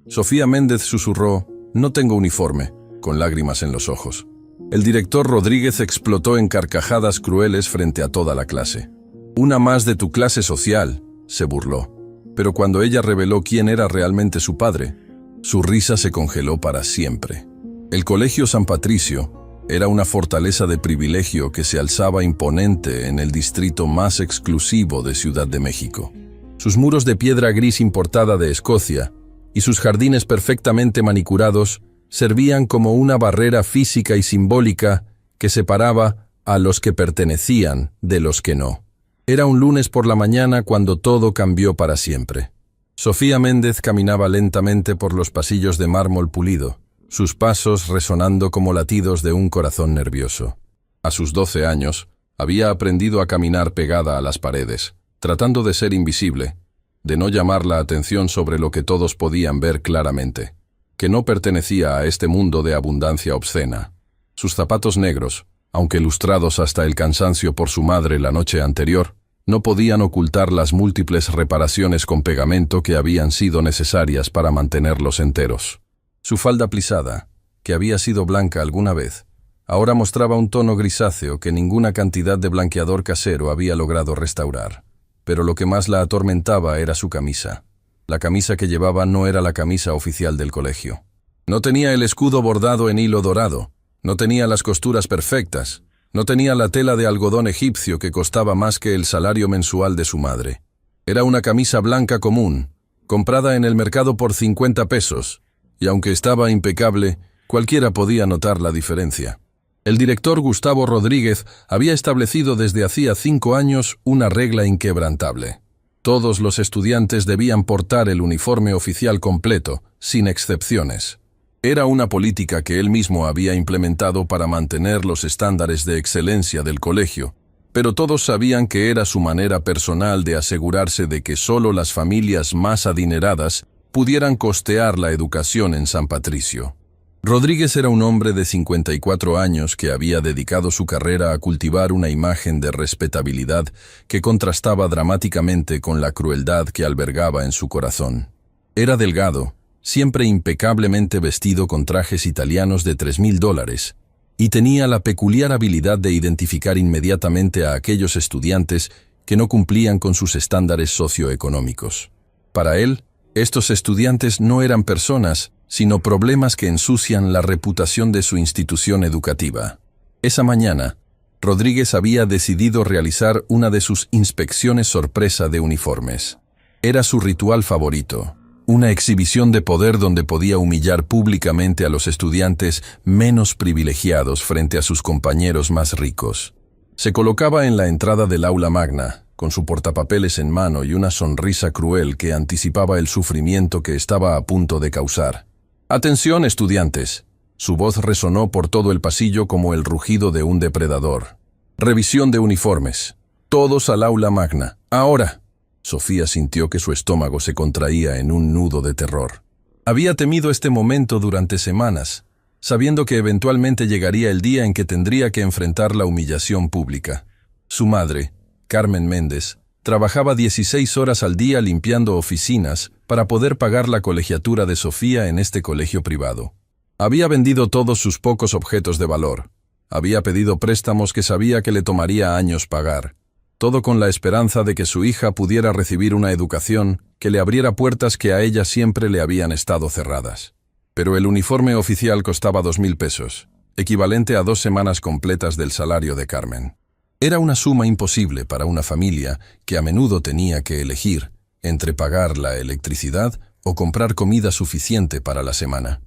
Sofía Méndez susurró: «No tengo uniforme», con lágrimas en los ojos. El director Rodríguez explotó en carcajadas crueles frente a toda la clase. «Una más de tu clase social», se burló. Pero cuando ella reveló quién era realmente su padre, su risa se congeló para siempre. El Colegio San Patricio era una fortaleza de privilegio que se alzaba imponente en el distrito más exclusivo de Ciudad de México. Sus muros de piedra gris importada de Escocia y sus jardines perfectamente manicurados servían como una barrera física y simbólica que separaba a los que pertenecían de los que no. Era un lunes por la mañana cuando todo cambió para siempre. Sofía Méndez caminaba lentamente por los pasillos de mármol pulido, sus pasos resonando como latidos de un corazón nervioso. A sus 12 años, había aprendido a caminar pegada a las paredes, tratando de ser invisible, de no llamar la atención sobre lo que todos podían ver claramente, que no pertenecía a este mundo de abundancia obscena. Sus zapatos negros, aunque lustrados hasta el cansancio por su madre la noche anterior, no podían ocultar las múltiples reparaciones con pegamento que habían sido necesarias para mantenerlos enteros. Su falda plisada, que había sido blanca alguna vez, ahora mostraba un tono grisáceo que ninguna cantidad de blanqueador casero había logrado restaurar. Pero lo que más la atormentaba era su camisa. La camisa que llevaba no era la camisa oficial del colegio. No tenía el escudo bordado en hilo dorado, no tenía las costuras perfectas, no tenía la tela de algodón egipcio que costaba más que el salario mensual de su madre. Era una camisa blanca común, comprada en el mercado por 50 pesos, y aunque estaba impecable, cualquiera podía notar la diferencia. El director Gustavo Rodríguez había establecido desde hacía 5 años una regla inquebrantable. Todos los estudiantes debían portar el uniforme oficial completo, sin excepciones. Era una política que él mismo había implementado para mantener los estándares de excelencia del colegio, pero todos sabían que era su manera personal de asegurarse de que solo las familias más adineradas pudieran costear la educación en San Patricio. Rodríguez era un hombre de 54 años que había dedicado su carrera a cultivar una imagen de respetabilidad que contrastaba dramáticamente con la crueldad que albergaba en su corazón. Era delgado, siempre impecablemente vestido con trajes italianos de $3,000, y tenía la peculiar habilidad de identificar inmediatamente a aquellos estudiantes que no cumplían con sus estándares socioeconómicos. Para él, estos estudiantes no eran personas, sino problemas que ensucian la reputación de su institución educativa. Esa mañana, Rodríguez había decidido realizar una de sus inspecciones sorpresa de uniformes. Era su ritual favorito, una exhibición de poder donde podía humillar públicamente a los estudiantes menos privilegiados frente a sus compañeros más ricos. Se colocaba en la entrada del aula magna, con su portapapeles en mano y una sonrisa cruel que anticipaba el sufrimiento que estaba a punto de causar. «Atención, estudiantes», su voz resonó por todo el pasillo como el rugido de un depredador. «Revisión de uniformes. Todos al aula magna. Ahora». Sofía sintió que su estómago se contraía en un nudo de terror. Había temido este momento durante semanas, sabiendo que eventualmente llegaría el día en que tendría que enfrentar la humillación pública. Su madre, Carmen Méndez, trabajaba 16 horas al día limpiando oficinas para poder pagar la colegiatura de Sofía en este colegio privado. Había vendido todos sus pocos objetos de valor. Había pedido préstamos que sabía que le tomaría años pagar. Todo con la esperanza de que su hija pudiera recibir una educación que le abriera puertas que a ella siempre le habían estado cerradas. Pero el uniforme oficial costaba 2,000 pesos, equivalente a 2 semanas completas del salario de Carmen. Era una suma imposible para una familia que a menudo tenía que elegir entre pagar la electricidad o comprar comida suficiente para la semana.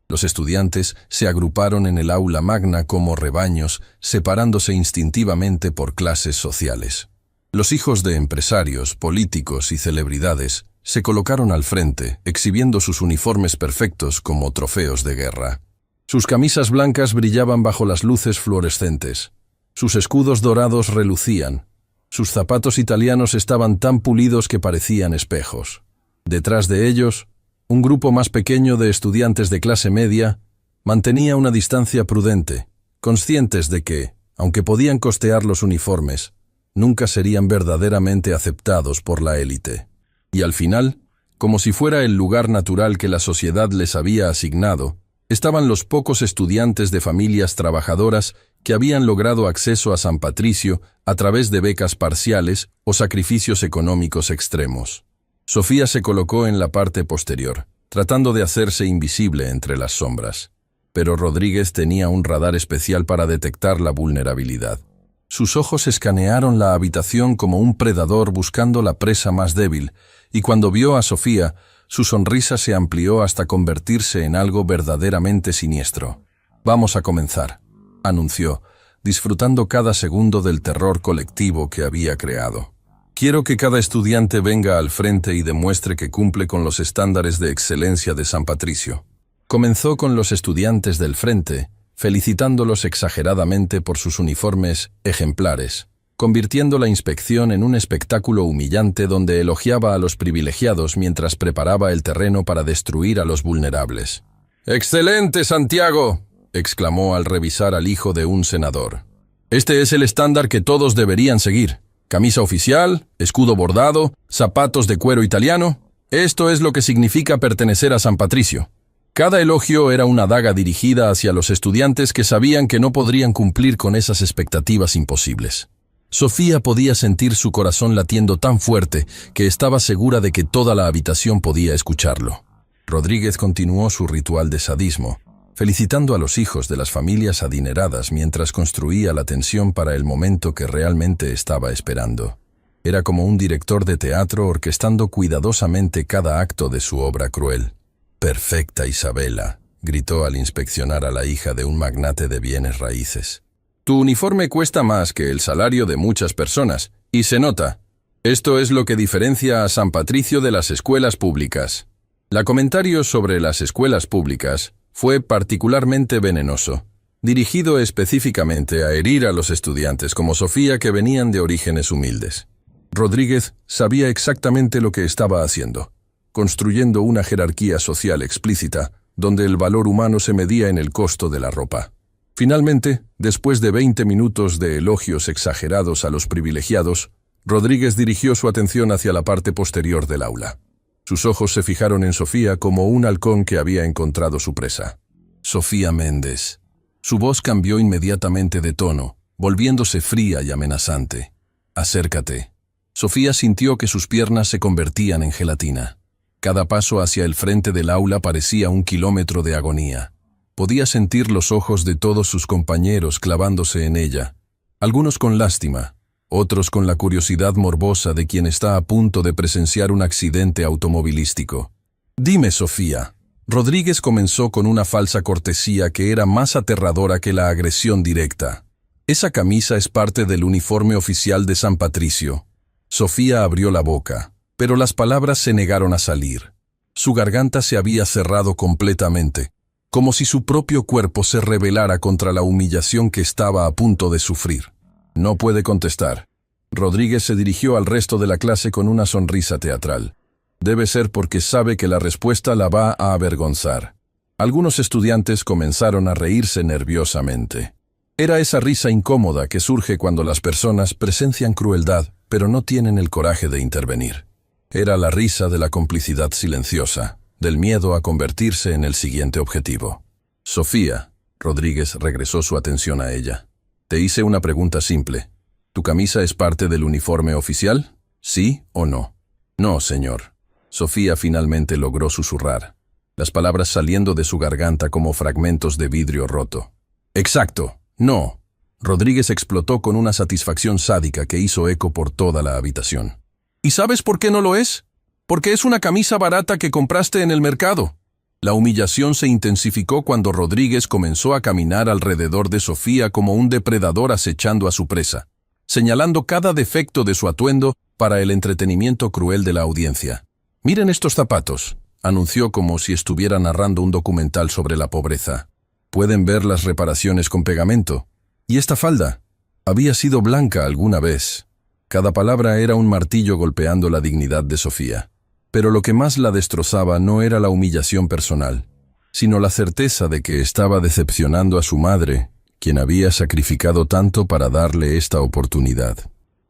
Los estudiantes se agruparon en el aula magna como rebaños, separándose instintivamente por clases sociales. Los hijos de empresarios, políticos y celebridades se colocaron al frente, exhibiendo sus uniformes perfectos como trofeos de guerra. Sus camisas blancas brillaban bajo las luces fluorescentes. Sus escudos dorados relucían. Sus zapatos italianos estaban tan pulidos que parecían espejos. Detrás de ellos, un grupo más pequeño de estudiantes de clase media mantenía una distancia prudente, conscientes de que, aunque podían costear los uniformes, nunca serían verdaderamente aceptados por la élite. Y al final, Como si fuera el lugar natural que la sociedad les había asignado, estaban los pocos estudiantes de familias trabajadoras que habían logrado acceso a San Patricio a través de becas parciales o sacrificios económicos extremos. Sofía se colocó en la parte posterior, tratando de hacerse invisible entre las sombras. Pero Rodríguez tenía un radar especial para detectar la vulnerabilidad. Sus ojos escanearon la habitación como un predador buscando la presa más débil, y cuando vio a Sofía, su sonrisa se amplió hasta convertirse en algo verdaderamente siniestro. «Vamos a comenzar», anunció, disfrutando cada segundo del terror colectivo que había creado. «Quiero que cada estudiante venga al frente y demuestre que cumple con los estándares de excelencia de San Patricio». Comenzó con los estudiantes del frente, felicitándolos exageradamente por sus uniformes ejemplares, convirtiendo la inspección en un espectáculo humillante donde elogiaba a los privilegiados mientras preparaba el terreno para destruir a los vulnerables. «¡Excelente, Santiago!», exclamó al revisar al hijo de un senador. «Este es el estándar que todos deberían seguir. Camisa oficial, escudo bordado, zapatos de cuero italiano. Esto es lo que significa pertenecer a San Patricio». Cada elogio era una daga dirigida hacia los estudiantes que sabían que no podrían cumplir con esas expectativas imposibles. Sofía podía sentir su corazón latiendo tan fuerte que estaba segura de que toda la habitación podía escucharlo. Rodríguez continuó su ritual de sadismo, felicitando a los hijos de las familias adineradas mientras construía la tensión para el momento que realmente estaba esperando. Era como un director de teatro orquestando cuidadosamente cada acto de su obra cruel. «Perfecta Isabela», gritó al inspeccionar a la hija de un magnate de bienes raíces. «Tu uniforme cuesta más que el salario de muchas personas, y se nota. Esto es lo que diferencia a San Patricio de las escuelas públicas». El comentario sobre las escuelas públicas fue particularmente venenoso, dirigido específicamente a herir a los estudiantes como Sofía que venían de orígenes humildes. Rodríguez sabía exactamente lo que estaba haciendo, construyendo una jerarquía social explícita, donde el valor humano se medía en el costo de la ropa. Finalmente, después de 20 minutos de elogios exagerados a los privilegiados, Rodríguez dirigió su atención hacia la parte posterior del aula. Sus ojos se fijaron en Sofía como un halcón que había encontrado su presa. «Sofía Méndez». Su voz cambió inmediatamente de tono, volviéndose fría y amenazante. «Acércate». Sofía sintió que sus piernas se convertían en gelatina. Cada paso hacia el frente del aula parecía un kilómetro de agonía. Podía sentir los ojos de todos sus compañeros clavándose en ella, algunos con lástima, otros con la curiosidad morbosa de quien está a punto de presenciar un accidente automovilístico. «Dime, Sofía». Rodríguez comenzó con una falsa cortesía que era más aterradora que la agresión directa. «Esa camisa es parte del uniforme oficial de San Patricio». Sofía abrió la boca, pero las palabras se negaron a salir. Su garganta se había cerrado completamente, como si su propio cuerpo se rebelara contra la humillación que estaba a punto de sufrir. «No puede contestar». Rodríguez se dirigió al resto de la clase con una sonrisa teatral. Debe ser porque sabe que la respuesta la va a avergonzar. Algunos estudiantes comenzaron a reírse nerviosamente. Era esa risa incómoda que surge cuando las personas presencian crueldad, pero no tienen el coraje de intervenir. Era la risa de la complicidad silenciosa, del miedo a convertirse en el siguiente objetivo. «Sofía», Rodríguez regresó su atención a ella. «Te hice una pregunta simple. ¿Tu camisa es parte del uniforme oficial? ¿Sí o no?» «No, señor». Sofía finalmente logró susurrar, las palabras saliendo de su garganta como fragmentos de vidrio roto. «Exacto, no». Rodríguez explotó con una satisfacción sádica que hizo eco por toda la habitación. «¿Y sabes por qué no lo es? Porque es una camisa barata que compraste en el mercado». La humillación se intensificó cuando Rodríguez comenzó a caminar alrededor de Sofía como un depredador acechando a su presa, señalando cada defecto de su atuendo para el entretenimiento cruel de la audiencia. «Miren estos zapatos», anunció como si estuviera narrando un documental sobre la pobreza. «Pueden ver las reparaciones con pegamento. ¿Y esta falda? Había sido blanca alguna vez». Cada palabra era un martillo golpeando la dignidad de Sofía. Pero lo que más la destrozaba no era la humillación personal, sino la certeza de que estaba decepcionando a su madre, quien había sacrificado tanto para darle esta oportunidad.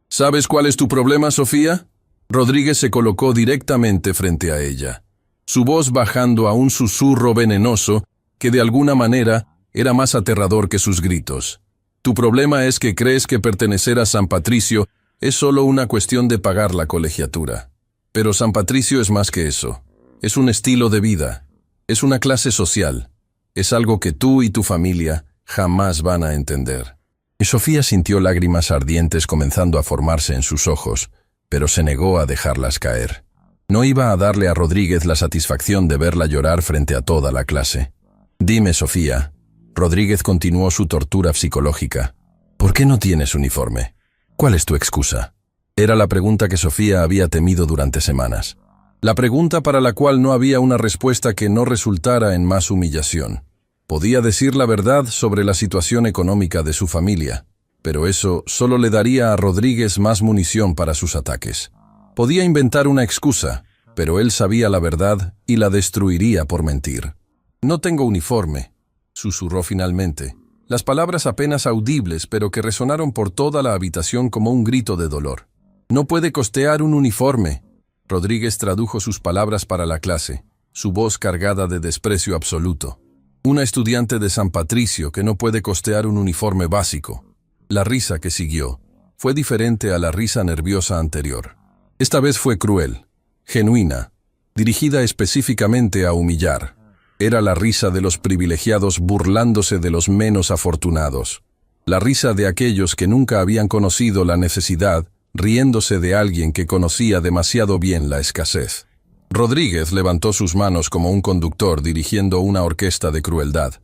«¿Sabes cuál es tu problema, Sofía?», Rodríguez se colocó directamente frente a ella, su voz bajando a un susurro venenoso que de alguna manera era más aterrador que sus gritos. Tu problema es que crees que pertenecer a San Patricio es solo una cuestión de pagar la colegiatura. Pero San Patricio es más que eso. Es un estilo de vida. Es una clase social. Es algo que tú y tu familia jamás van a entender. Y Sofía sintió lágrimas ardientes comenzando a formarse en sus ojos, pero se negó a dejarlas caer. No iba a darle a Rodríguez la satisfacción de verla llorar frente a toda la clase. Dime, Sofía. Rodríguez continuó su tortura psicológica. ¿Por qué no tienes uniforme? ¿Cuál es tu excusa? Era la pregunta que Sofía había temido durante semanas. La pregunta para la cual no había una respuesta que no resultara en más humillación. Podía decir la verdad sobre la situación económica de su familia, pero eso solo le daría a Rodríguez más munición para sus ataques. Podía inventar una excusa, pero él sabía la verdad y la destruiría por mentir. No tengo uniforme, susurró finalmente, las palabras apenas audibles pero que resonaron por toda la habitación como un grito de dolor. No puede costear un uniforme. Rodríguez tradujo sus palabras para la clase, su voz cargada de desprecio absoluto. Una estudiante de San Patricio que no puede costear un uniforme básico. La risa que siguió fue diferente a la risa nerviosa anterior. Esta vez fue cruel, genuina, dirigida específicamente a humillar. Era la risa de los privilegiados burlándose de los menos afortunados. La risa de aquellos que nunca habían conocido la necesidad, riéndose de alguien que conocía demasiado bien la escasez. Rodríguez levantó sus manos como un conductor dirigiendo una orquesta de crueldad,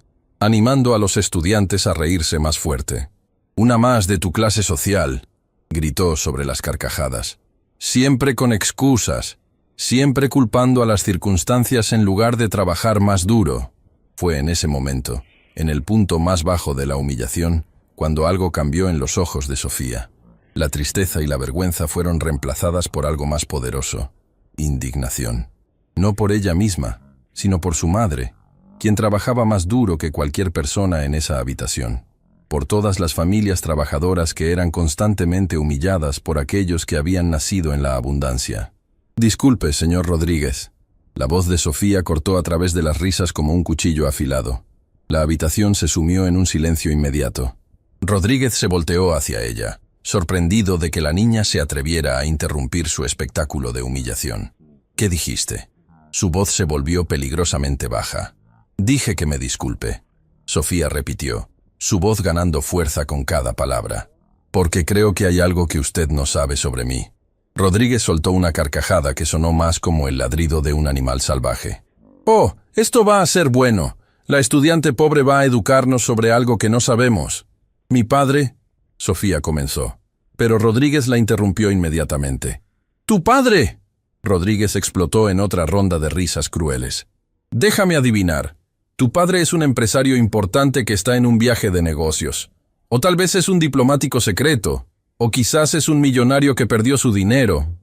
animando a los estudiantes a reírse más fuerte. «Una más de tu clase social», gritó sobre las carcajadas. «Siempre con excusas, siempre culpando a las circunstancias en lugar de trabajar más duro». Fue en ese momento, en el punto más bajo de la humillación, cuando algo cambió en los ojos de Sofía. La tristeza y la vergüenza fueron reemplazadas por algo más poderoso: indignación. No por ella misma, sino por su madre, quien trabajaba más duro que cualquier persona en esa habitación. Por todas las familias trabajadoras que eran constantemente humilladas por aquellos que habían nacido en la abundancia. «Disculpe, señor Rodríguez». La voz de Sofía cortó a través de las risas como un cuchillo afilado. La habitación se sumió en un silencio inmediato. Rodríguez se volteó hacia ella, sorprendido de que la niña se atreviera a interrumpir su espectáculo de humillación. «¿Qué dijiste?» Su voz se volvió peligrosamente baja. «Dije que me disculpe», Sofía repitió, su voz ganando fuerza con cada palabra. «Porque creo que hay algo que usted no sabe sobre mí». Rodríguez soltó una carcajada que sonó más como el ladrido de un animal salvaje. «Oh, esto va a ser bueno. La estudiante pobre va a educarnos sobre algo que no sabemos. Mi padre...» Sofía comenzó, pero Rodríguez la interrumpió inmediatamente. «¡Tu padre!» Rodríguez explotó en otra ronda de risas crueles. «Déjame adivinar. Tu padre es un empresario importante que está en un viaje de negocios. O tal vez es un diplomático secreto. O quizás es un millonario que perdió su dinero».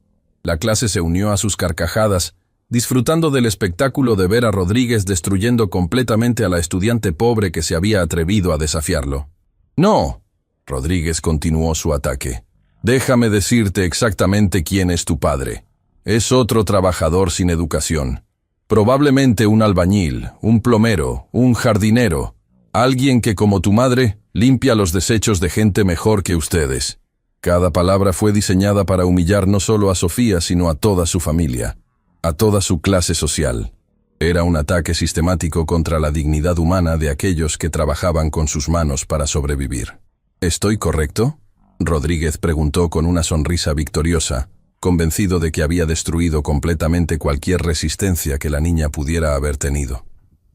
La clase se unió a sus carcajadas, disfrutando del espectáculo de ver a Rodríguez destruyendo completamente a la estudiante pobre que se había atrevido a desafiarlo. «No», Rodríguez continuó su ataque. «Déjame decirte exactamente quién es tu padre. Es otro trabajador sin educación. Probablemente un albañil, un plomero, un jardinero. Alguien que, como tu madre, limpia los desechos de gente mejor que ustedes». Cada palabra fue diseñada para humillar no solo a Sofía, sino a toda su familia, a toda su clase social. Era un ataque sistemático contra la dignidad humana de aquellos que trabajaban con sus manos para sobrevivir. «¿Estoy correcto?», Rodríguez preguntó con una sonrisa victoriosa, convencido de que había destruido completamente cualquier resistencia que la niña pudiera haber tenido.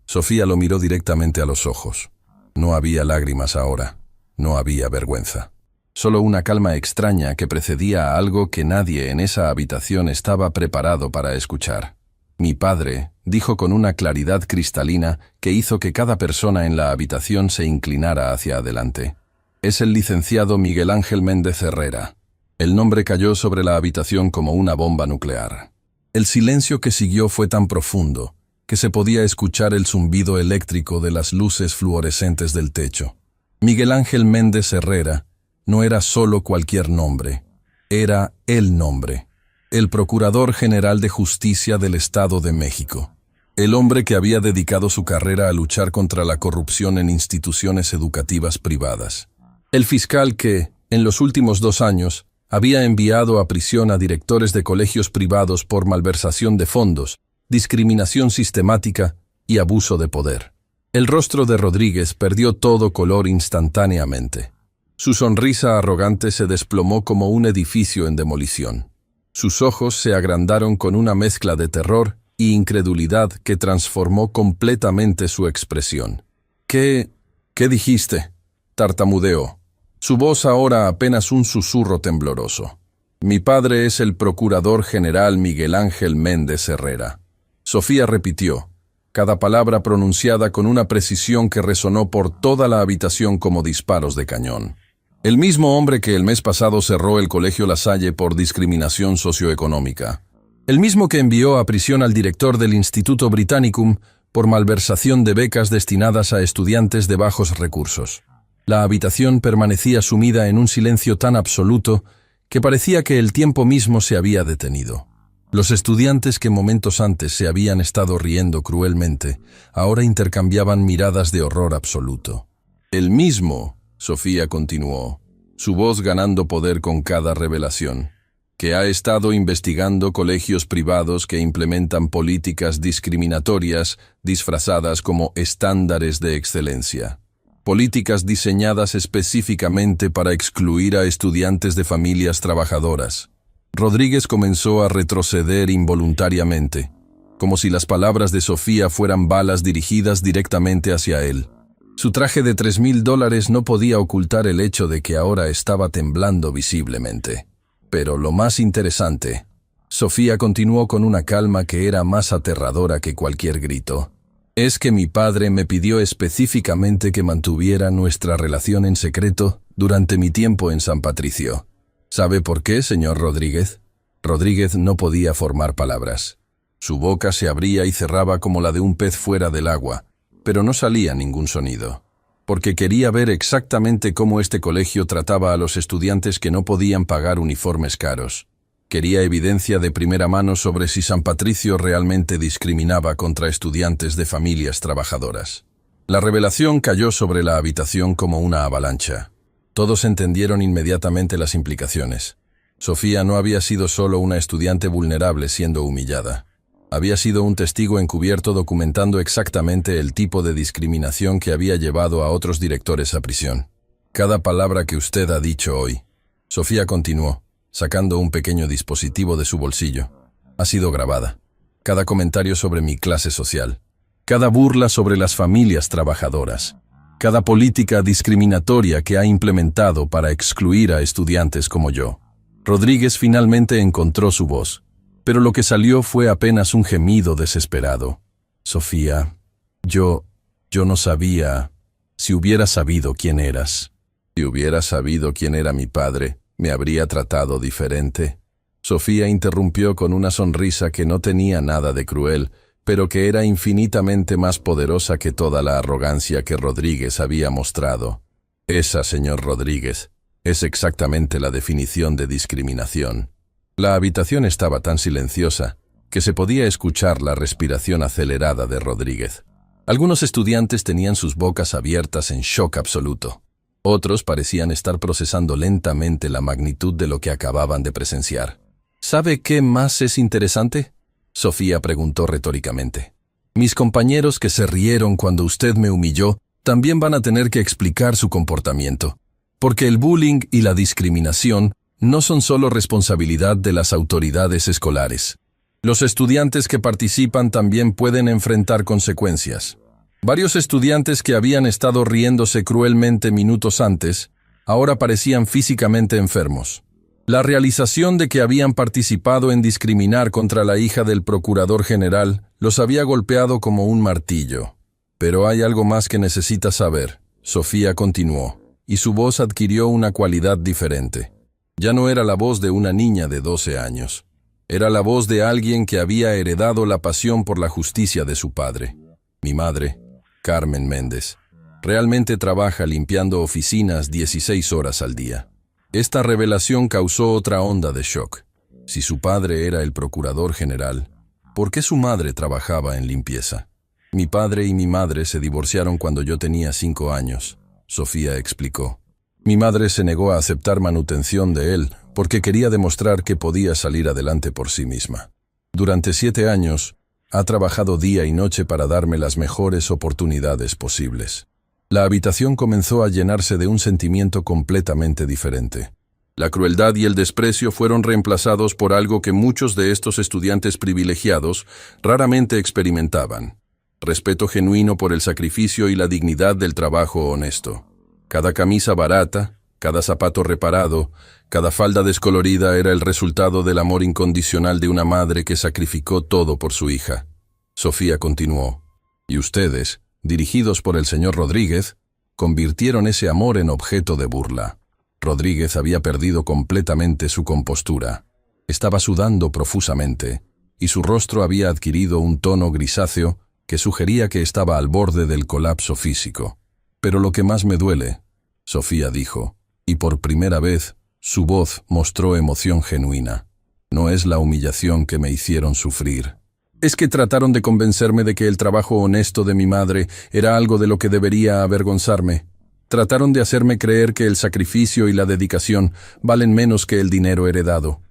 Sofía lo miró directamente a los ojos. No había lágrimas ahora, no había vergüenza. Solo una calma extraña que precedía a algo que nadie en esa habitación estaba preparado para escuchar. «Mi padre», dijo con una claridad cristalina que hizo que cada persona en la habitación se inclinara hacia adelante. «Es el licenciado Miguel Ángel Méndez Herrera». El nombre cayó sobre la habitación como una bomba nuclear. El silencio que siguió fue tan profundo que se podía escuchar el zumbido eléctrico de las luces fluorescentes del techo. Miguel Ángel Méndez Herrera no era solo cualquier nombre, era el nombre. el Procurador General de Justicia del Estado de México. El hombre que había dedicado su carrera a luchar contra la corrupción en instituciones educativas privadas. El fiscal que, en los últimos 2 años, había enviado a prisión a directores de colegios privados por malversación de fondos, discriminación sistemática y abuso de poder. El rostro de Rodríguez perdió todo color instantáneamente. Su sonrisa arrogante se desplomó como un edificio en demolición. Sus ojos se agrandaron con una mezcla de terror y incredulidad que transformó completamente su expresión. ¿Qué dijiste?, tartamudeó. Su voz ahora apenas un susurro tembloroso. Mi padre es el Procurador General Miguel Ángel Méndez Herrera. Sofía repitió, cada palabra pronunciada con una precisión que resonó por toda la habitación como disparos de cañón. El mismo hombre que el mes pasado cerró el Colegio La Salle por discriminación socioeconómica. El mismo que envió a prisión al director del Instituto Britannicum por malversación de becas destinadas a estudiantes de bajos recursos. La habitación permanecía sumida en un silencio tan absoluto que parecía que el tiempo mismo se había detenido. Los estudiantes que momentos antes se habían estado riendo cruelmente, ahora intercambiaban miradas de horror absoluto. El mismo, Sofía continuó, su voz ganando poder con cada revelación, que ha estado investigando colegios privados que implementan políticas discriminatorias disfrazadas como estándares de excelencia. Políticas diseñadas específicamente para excluir a estudiantes de familias trabajadoras. Rodríguez comenzó a retroceder involuntariamente, como si las palabras de Sofía fueran balas dirigidas directamente hacia él. Su traje de $3,000 no podía ocultar el hecho de que ahora estaba temblando visiblemente. Pero lo más interesante, Sofía continuó con una calma que era más aterradora que cualquier grito, es que mi padre me pidió específicamente que mantuviera nuestra relación en secreto durante mi tiempo en San Patricio. ¿Sabe por qué, señor Rodríguez? Rodríguez no podía formar palabras. Su boca se abría y cerraba como la de un pez fuera del agua, pero no salía ningún sonido. Porque quería ver exactamente cómo este colegio trataba a los estudiantes que no podían pagar uniformes caros. Quería evidencia de primera mano sobre si San Patricio realmente discriminaba contra estudiantes de familias trabajadoras. La revelación cayó sobre la habitación como una avalancha. Todos entendieron inmediatamente las implicaciones. Sofía no había sido solo una estudiante vulnerable siendo humillada. Había sido un testigo encubierto documentando exactamente el tipo de discriminación que había llevado a otros directores a prisión. Cada palabra que usted ha dicho hoy, Sofía continuó, sacando un pequeño dispositivo de su bolsillo, ha sido grabada. Cada comentario sobre mi clase social, cada burla sobre las familias trabajadoras, cada política discriminatoria que ha implementado para excluir a estudiantes como yo. Rodríguez finalmente encontró su voz, pero lo que salió fue apenas un gemido desesperado. Sofía, yo no sabía. Si hubiera sabido quién eras. Si hubiera sabido quién era mi padre, ¿me habría tratado diferente? Sofía interrumpió con una sonrisa que no tenía nada de cruel, pero que era infinitamente más poderosa que toda la arrogancia que Rodríguez había mostrado. Esa, señor Rodríguez, es exactamente la definición de discriminación. La habitación estaba tan silenciosa que se podía escuchar la respiración acelerada de Rodríguez. Algunos estudiantes tenían sus bocas abiertas en shock absoluto. Otros parecían estar procesando lentamente la magnitud de lo que acababan de presenciar. ¿Sabe qué más es interesante?, Sofía preguntó retóricamente. Mis compañeros que se rieron cuando usted me humilló también van a tener que explicar su comportamiento, porque el bullying y la discriminación no son solo responsabilidad de las autoridades escolares. Los estudiantes que participan también pueden enfrentar consecuencias. Varios estudiantes que habían estado riéndose cruelmente minutos antes, ahora parecían físicamente enfermos. La realización de que habían participado en discriminar contra la hija del procurador general los había golpeado como un martillo. Pero hay algo más que necesita saber, Sofía continuó, y su voz adquirió una cualidad diferente. Ya no era la voz de una niña de 12 años. Era la voz de alguien que había heredado la pasión por la justicia de su padre. Mi madre, Carmen Méndez, realmente trabaja limpiando oficinas 16 horas al día. Esta revelación causó otra onda de shock. Si su padre era el procurador general, ¿por qué su madre trabajaba en limpieza? Mi padre y mi madre se divorciaron cuando yo tenía 5 años, Sofía explicó. Mi madre se negó a aceptar manutención de él porque quería demostrar que podía salir adelante por sí misma. Durante 7 años, ha trabajado día y noche para darme las mejores oportunidades posibles. La habitación comenzó a llenarse de un sentimiento completamente diferente. La crueldad y el desprecio fueron reemplazados por algo que muchos de estos estudiantes privilegiados raramente experimentaban: respeto genuino por el sacrificio y la dignidad del trabajo honesto. Cada camisa barata, cada zapato reparado, cada falda descolorida era el resultado del amor incondicional de una madre que sacrificó todo por su hija. Sofía continuó: y ustedes, dirigidos por el señor Rodríguez, convirtieron ese amor en objeto de burla. Rodríguez había perdido completamente su compostura. Estaba sudando profusamente, y su rostro había adquirido un tono grisáceo que sugería que estaba al borde del colapso físico. Pero lo que más me duele, Sofía dijo, y por primera vez su voz mostró emoción genuina, no es la humillación que me hicieron sufrir. Es que trataron de convencerme de que el trabajo honesto de mi madre era algo de lo que debería avergonzarme. Trataron de hacerme creer que el sacrificio y la dedicación valen menos que el dinero heredado.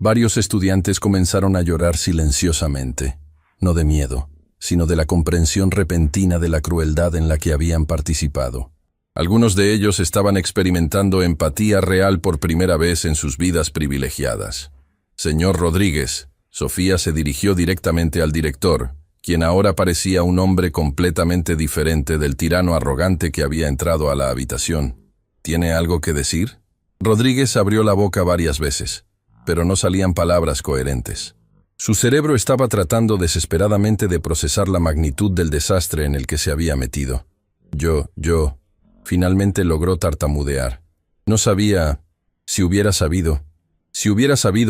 Varios estudiantes comenzaron a llorar silenciosamente, no de miedo, sino de la comprensión repentina de la crueldad en la que habían participado. Algunos de ellos estaban experimentando empatía real por primera vez en sus vidas privilegiadas. Señor Rodríguez, Sofía se dirigió directamente al director, quien ahora parecía un hombre completamente diferente del tirano arrogante que había entrado a la habitación. ¿Tiene algo que decir? Rodríguez abrió la boca varias veces, pero no salían palabras coherentes. Su cerebro estaba tratando desesperadamente de procesar la magnitud del desastre en el que se había metido. Finalmente logró tartamudear. No sabía. Si hubiera sabido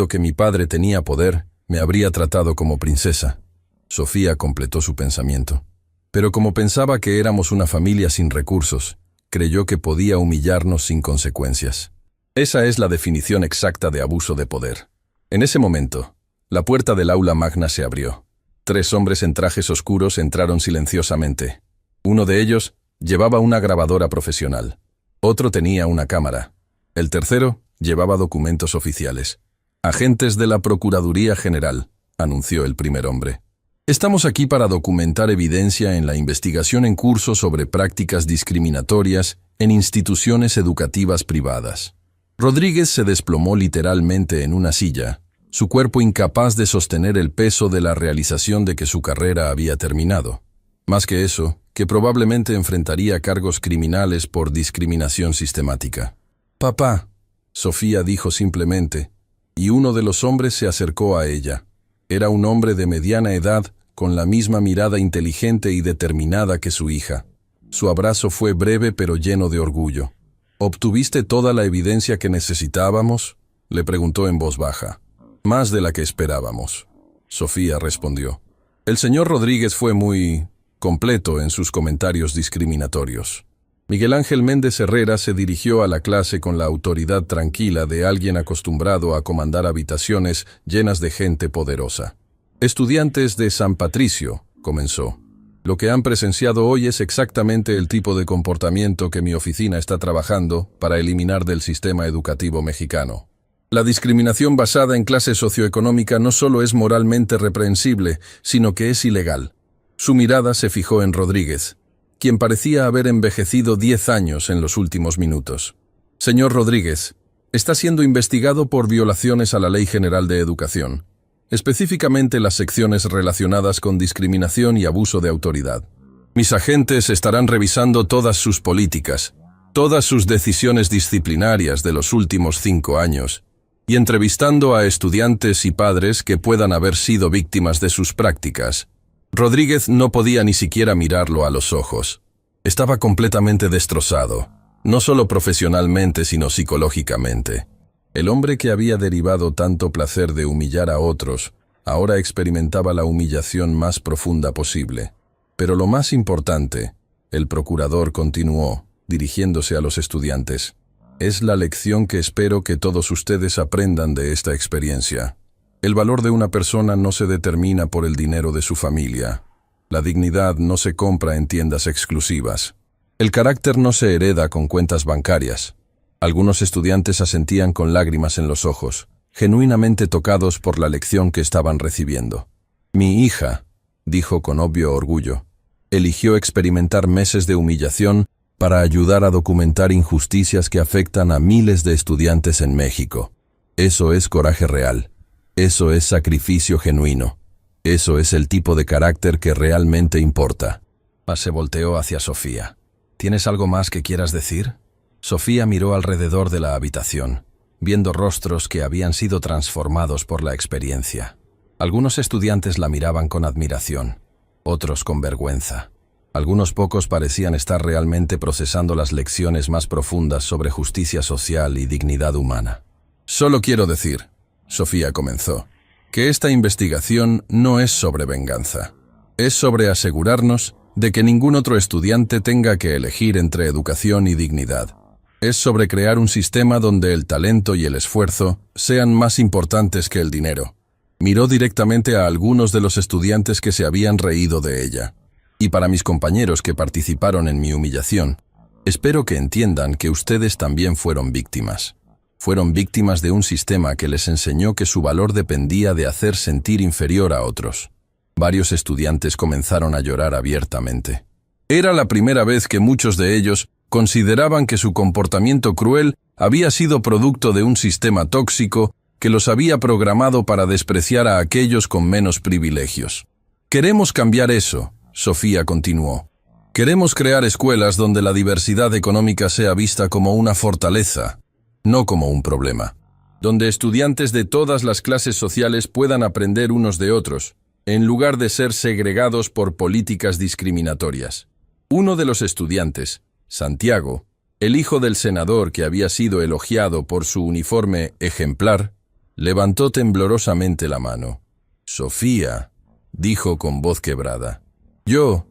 que mi padre tenía poder, me habría tratado como princesa. Sofía completó su pensamiento. Pero como pensaba que éramos una familia sin recursos, creyó que podía humillarnos sin consecuencias. Esa es la definición exacta de abuso de poder. En ese momento, la puerta del aula magna se abrió. 3 hombres en trajes oscuros entraron silenciosamente. Uno de ellos llevaba una grabadora profesional. Otro tenía una cámara. El tercero llevaba documentos oficiales. «Agentes de la Procuraduría General», anunció el primer hombre. «Estamos aquí para documentar evidencia en la investigación en curso sobre prácticas discriminatorias en instituciones educativas privadas». Rodríguez se desplomó literalmente en una silla, su cuerpo incapaz de sostener el peso de la realización de que su carrera había terminado. Más que eso, que probablemente enfrentaría cargos criminales por discriminación sistemática. «Papá», Sofía dijo simplemente, y uno de los hombres se acercó a ella. Era un hombre de mediana edad, con la misma mirada inteligente y determinada que su hija. Su abrazo fue breve pero lleno de orgullo. «¿Obtuviste toda la evidencia que necesitábamos?», le preguntó en voz baja. «Más de la que esperábamos», Sofía respondió. El señor Rodríguez fue muy completo en sus comentarios discriminatorios. Miguel Ángel Méndez Herrera se dirigió a la clase con la autoridad tranquila de alguien acostumbrado a comandar habitaciones llenas de gente poderosa. «Estudiantes de San Patricio», comenzó. «Lo que han presenciado hoy es exactamente el tipo de comportamiento que mi oficina está trabajando para eliminar del sistema educativo mexicano. La discriminación basada en clase socioeconómica no solo es moralmente reprehensible, sino que es ilegal». Su mirada se fijó en Rodríguez, quien parecía haber envejecido 10 años en los últimos minutos. «Señor Rodríguez, está siendo investigado por violaciones a la Ley General de Educación, específicamente las secciones relacionadas con discriminación y abuso de autoridad. Mis agentes estarán revisando todas sus políticas, todas sus decisiones disciplinarias de los últimos 5 años, y entrevistando a estudiantes y padres que puedan haber sido víctimas de sus prácticas». Rodríguez no podía ni siquiera mirarlo a los ojos. Estaba completamente destrozado, no solo profesionalmente sino psicológicamente. El hombre que había derivado tanto placer de humillar a otros, ahora experimentaba la humillación más profunda posible. Pero lo más importante, el procurador continuó, dirigiéndose a los estudiantes, es la lección que espero que todos ustedes aprendan de esta experiencia. El valor de una persona no se determina por el dinero de su familia. La dignidad no se compra en tiendas exclusivas. El carácter no se hereda con cuentas bancarias. Algunos estudiantes asentían con lágrimas en los ojos, genuinamente tocados por la lección que estaban recibiendo. Mi hija, dijo con obvio orgullo, eligió experimentar meses de humillación para ayudar a documentar injusticias que afectan a miles de estudiantes en México. Eso es coraje real. Eso es sacrificio genuino. Eso es el tipo de carácter que realmente importa. Se volteó hacia Sofía. ¿Tienes algo más que quieras decir? Sofía miró alrededor de la habitación, viendo rostros que habían sido transformados por la experiencia. Algunos estudiantes la miraban con admiración, otros con vergüenza. Algunos pocos parecían estar realmente procesando las lecciones más profundas sobre justicia social y dignidad humana. Solo quiero decir, Sofía comenzó, que esta investigación no es sobre venganza. Es sobre asegurarnos de que ningún otro estudiante tenga que elegir entre educación y dignidad. Es sobre crear un sistema donde el talento y el esfuerzo sean más importantes que el dinero. Miró directamente a algunos de los estudiantes que se habían reído de ella. Y para mis compañeros que participaron en mi humillación, espero que entiendan que ustedes también fueron víctimas. Fueron víctimas de un sistema que les enseñó que su valor dependía de hacer sentir inferior a otros. Varios estudiantes comenzaron a llorar abiertamente. Era la primera vez que muchos de ellos consideraban que su comportamiento cruel había sido producto de un sistema tóxico que los había programado para despreciar a aquellos con menos privilegios. Queremos cambiar eso, Sofía continuó. Queremos crear escuelas donde la diversidad económica sea vista como una fortaleza, no como un problema. Donde estudiantes de todas las clases sociales puedan aprender unos de otros, en lugar de ser segregados por políticas discriminatorias. Uno de los estudiantes, Santiago, el hijo del senador que había sido elogiado por su uniforme ejemplar, levantó temblorosamente la mano. Sofía, dijo con voz quebrada, yo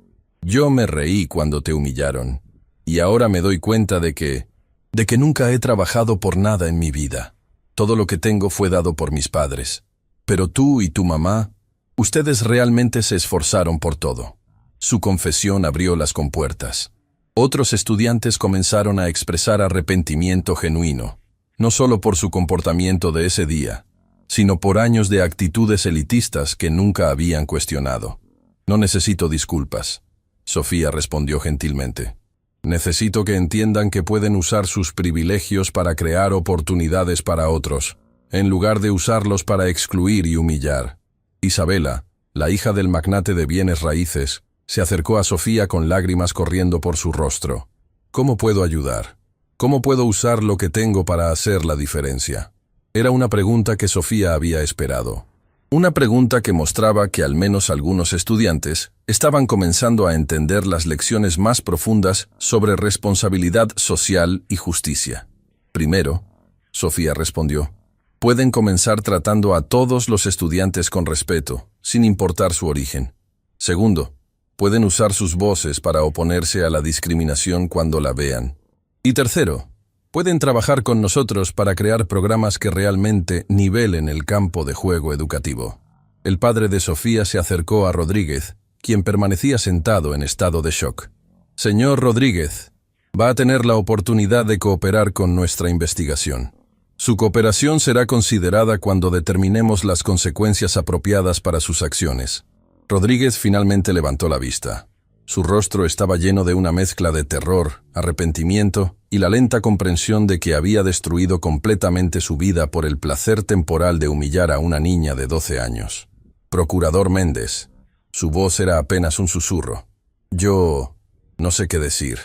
me reí cuando te humillaron, y ahora me doy cuenta de que nunca he trabajado por nada en mi vida. Todo lo que tengo fue dado por mis padres. Pero tú y tu mamá, ustedes realmente se esforzaron por todo. Su confesión abrió las compuertas. Otros estudiantes comenzaron a expresar arrepentimiento genuino, no solo por su comportamiento de ese día, sino por años de actitudes elitistas que nunca habían cuestionado. No necesito disculpas, Sofía respondió gentilmente. Necesito que entiendan que pueden usar sus privilegios para crear oportunidades para otros, en lugar de usarlos para excluir y humillar. Isabela, la hija del magnate de bienes raíces, se acercó a Sofía con lágrimas corriendo por su rostro. ¿Cómo puedo ayudar? ¿Cómo puedo usar lo que tengo para hacer la diferencia? Era una pregunta que Sofía había esperado. Una pregunta que mostraba que al menos algunos estudiantes estaban comenzando a entender las lecciones más profundas sobre responsabilidad social y justicia. Primero, Sofía respondió, pueden comenzar tratando a todos los estudiantes con respeto, sin importar su origen. Segundo, pueden usar sus voces para oponerse a la discriminación cuando la vean. Y tercero, pueden trabajar con nosotros para crear programas que realmente nivelen el campo de juego educativo. El padre de Sofía se acercó a Rodríguez, quien permanecía sentado en estado de shock. Señor Rodríguez, va a tener la oportunidad de cooperar con nuestra investigación. Su cooperación será considerada cuando determinemos las consecuencias apropiadas para sus acciones. Rodríguez finalmente levantó la vista. Su rostro estaba lleno de una mezcla de terror, arrepentimiento y la lenta comprensión de que había destruido completamente su vida por el placer temporal de humillar a una niña de 12 años. Procurador Méndez. Su voz era apenas un susurro. Yo no sé qué decir.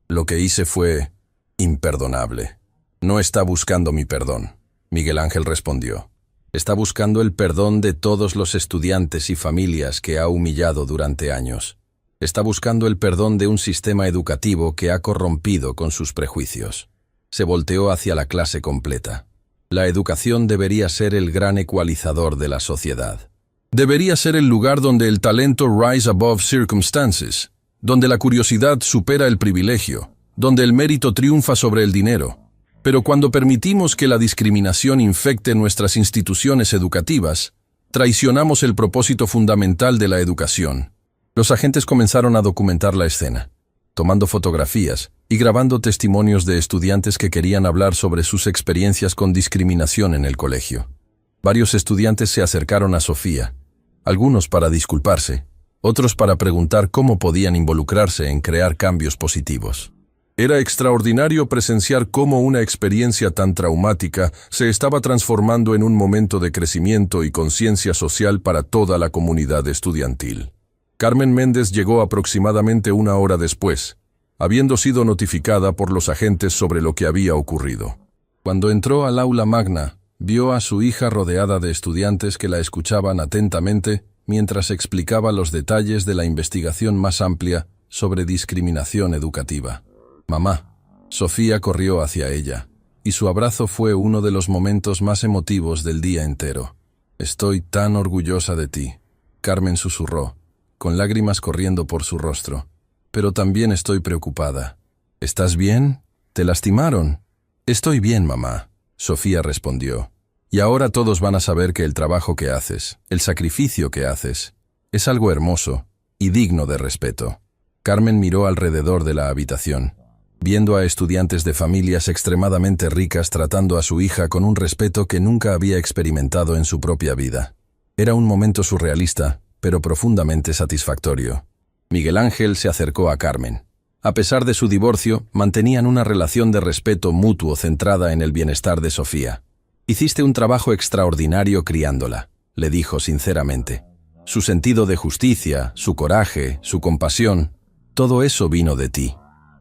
Lo que hice fue imperdonable. No está buscando mi perdón, Miguel Ángel respondió. Está buscando el perdón de todos los estudiantes y familias que ha humillado durante años. Está buscando el perdón de un sistema educativo que ha corrompido con sus prejuicios. Se volteó hacia la clase completa. La educación debería ser el gran ecualizador de la sociedad. Debería ser el lugar donde el talento rise above circumstances, donde la curiosidad supera el privilegio, donde el mérito triunfa sobre el dinero. Pero cuando permitimos que la discriminación infecte nuestras instituciones educativas, traicionamos el propósito fundamental de la educación. Los agentes comenzaron a documentar la escena, tomando fotografías y grabando testimonios de estudiantes que querían hablar sobre sus experiencias con discriminación en el colegio. Varios estudiantes se acercaron a Sofía, algunos para disculparse, otros para preguntar cómo podían involucrarse en crear cambios positivos. Era extraordinario presenciar cómo una experiencia tan traumática se estaba transformando en un momento de crecimiento y conciencia social para toda la comunidad estudiantil. Carmen Méndez llegó aproximadamente una hora después, habiendo sido notificada por los agentes sobre lo que había ocurrido. Cuando entró al aula magna, vio a su hija rodeada de estudiantes que la escuchaban atentamente mientras explicaba los detalles de la investigación más amplia sobre discriminación educativa. «Mamá». Sofía corrió hacia ella, y su abrazo fue uno de los momentos más emotivos del día entero. «Estoy tan orgullosa de ti», Carmen susurró, con lágrimas corriendo por su rostro. «Pero también estoy preocupada». «¿Estás bien? ¿Te lastimaron?» «Estoy bien, mamá», Sofía respondió. «Y ahora todos van a saber que el trabajo que haces, el sacrificio que haces, es algo hermoso y digno de respeto». Carmen miró alrededor de la habitación, viendo a estudiantes de familias extremadamente ricas tratando a su hija con un respeto que nunca había experimentado en su propia vida. Era un momento surrealista, pero profundamente satisfactorio. Miguel Ángel se acercó a Carmen. A pesar de su divorcio, mantenían una relación de respeto mutuo centrada en el bienestar de Sofía. «Hiciste un trabajo extraordinario criándola», le dijo sinceramente. «Su sentido de justicia, su coraje, su compasión, todo eso vino de ti».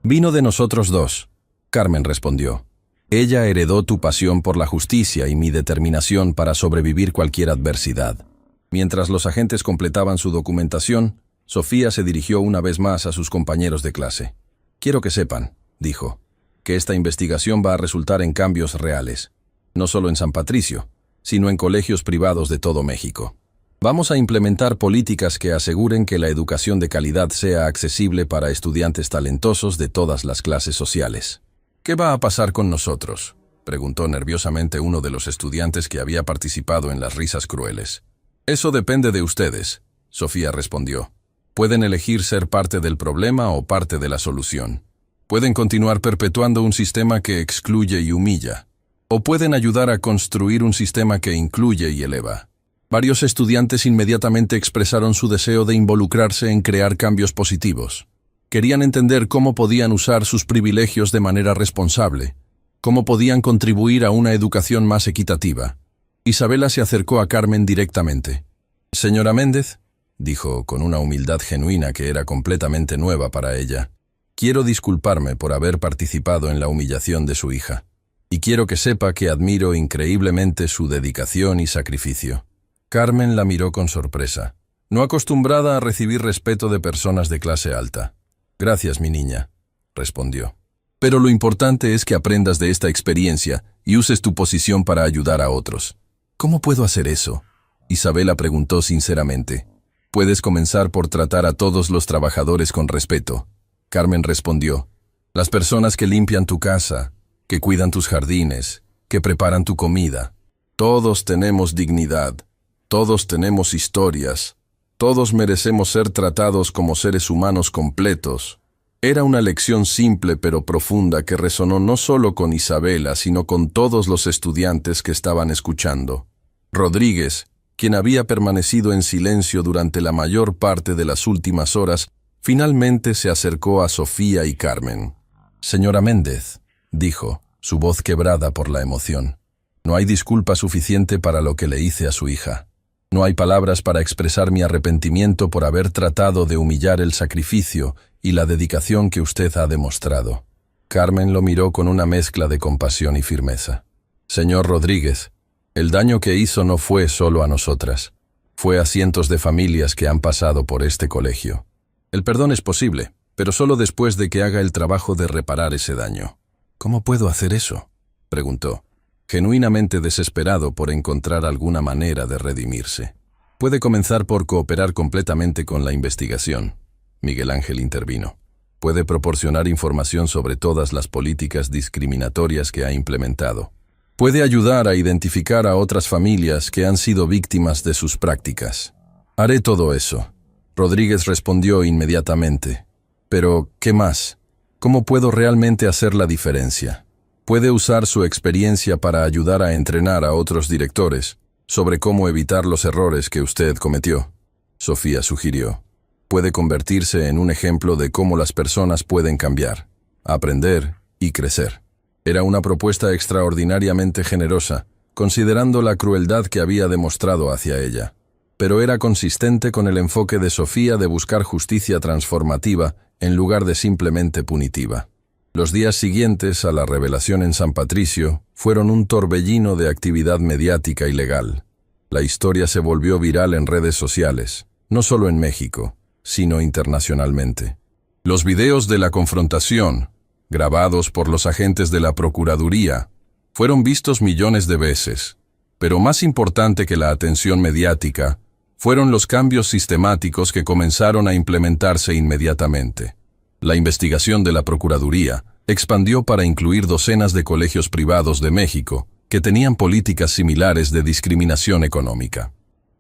«Vino de nosotros dos», Carmen respondió. «Ella heredó tu pasión por la justicia y mi determinación para sobrevivir cualquier adversidad». Mientras los agentes completaban su documentación, Sofía se dirigió una vez más a sus compañeros de clase. «Quiero que sepan», dijo, «que esta investigación va a resultar en cambios reales, no solo en San Patricio, sino en colegios privados de todo México. Vamos a implementar políticas que aseguren que la educación de calidad sea accesible para estudiantes talentosos de todas las clases sociales». «¿Qué va a pasar con nosotros?», preguntó nerviosamente uno de los estudiantes que había participado en las risas crueles. «Eso depende de ustedes», Sofía respondió. «Pueden elegir ser parte del problema o parte de la solución. Pueden continuar perpetuando un sistema que excluye y humilla, o pueden ayudar a construir un sistema que incluye y eleva». Varios estudiantes inmediatamente expresaron su deseo de involucrarse en crear cambios positivos. Querían entender cómo podían usar sus privilegios de manera responsable, cómo podían contribuir a una educación más equitativa. Isabela se acercó a Carmen directamente. «Señora Méndez», dijo con una humildad genuina que era completamente nueva para ella, «quiero disculparme por haber participado en la humillación de su hija, y quiero que sepa que admiro increíblemente su dedicación y sacrificio». Carmen la miró con sorpresa, no acostumbrada a recibir respeto de personas de clase alta. «Gracias, mi niña», respondió. «Pero lo importante es que aprendas de esta experiencia y uses tu posición para ayudar a otros». «¿Cómo puedo hacer eso?», Isabela preguntó sinceramente. «Puedes comenzar por tratar a todos los trabajadores con respeto», Carmen respondió. «Las personas que limpian tu casa, que cuidan tus jardines, que preparan tu comida. Todos tenemos dignidad. Todos tenemos historias. Todos merecemos ser tratados como seres humanos completos». Era una lección simple pero profunda que resonó no solo con Isabela, sino con todos los estudiantes que estaban escuchando. Rodríguez, quien había permanecido en silencio durante la mayor parte de las últimas horas, finalmente se acercó a Sofía y Carmen. «Señora Méndez», dijo, su voz quebrada por la emoción, «no hay disculpa suficiente para lo que le hice a su hija. No hay palabras para expresar mi arrepentimiento por haber tratado de humillar el sacrificio y la dedicación que usted ha demostrado». Carmen lo miró con una mezcla de compasión y firmeza. «Señor Rodríguez, el daño que hizo no fue solo a nosotras. Fue a cientos de familias que han pasado por este colegio. El perdón es posible, pero solo después de que haga el trabajo de reparar ese daño». «¿Cómo puedo hacer eso?», preguntó, genuinamente desesperado por encontrar alguna manera de redimirse. «Puede comenzar por cooperar completamente con la investigación», Miguel Ángel intervino. Puede proporcionar información sobre todas las políticas discriminatorias que ha implementado. Puede ayudar a identificar a otras familias que han sido víctimas de sus prácticas. Haré todo eso. Rodríguez respondió inmediatamente. Pero, ¿qué más? ¿Cómo puedo realmente hacer la diferencia? Puede usar su experiencia para ayudar a entrenar a otros directores sobre cómo evitar los errores que usted cometió. Sofía sugirió. Puede convertirse en un ejemplo de cómo las personas pueden cambiar, aprender y crecer. Era una propuesta extraordinariamente generosa, considerando la crueldad que había demostrado hacia ella. Pero era consistente con el enfoque de Sofía de buscar justicia transformativa en lugar de simplemente punitiva. Los días siguientes a la revelación en San Patricio fueron un torbellino de actividad mediática y legal. La historia se volvió viral en redes sociales, no solo en México, sino internacionalmente. Los videos de la confrontación, grabados por los agentes de la Procuraduría, fueron vistos millones de veces, pero más importante que la atención mediática fueron los cambios sistemáticos que comenzaron a implementarse inmediatamente. La investigación de la Procuraduría expandió para incluir docenas de colegios privados de México que tenían políticas similares de discriminación económica.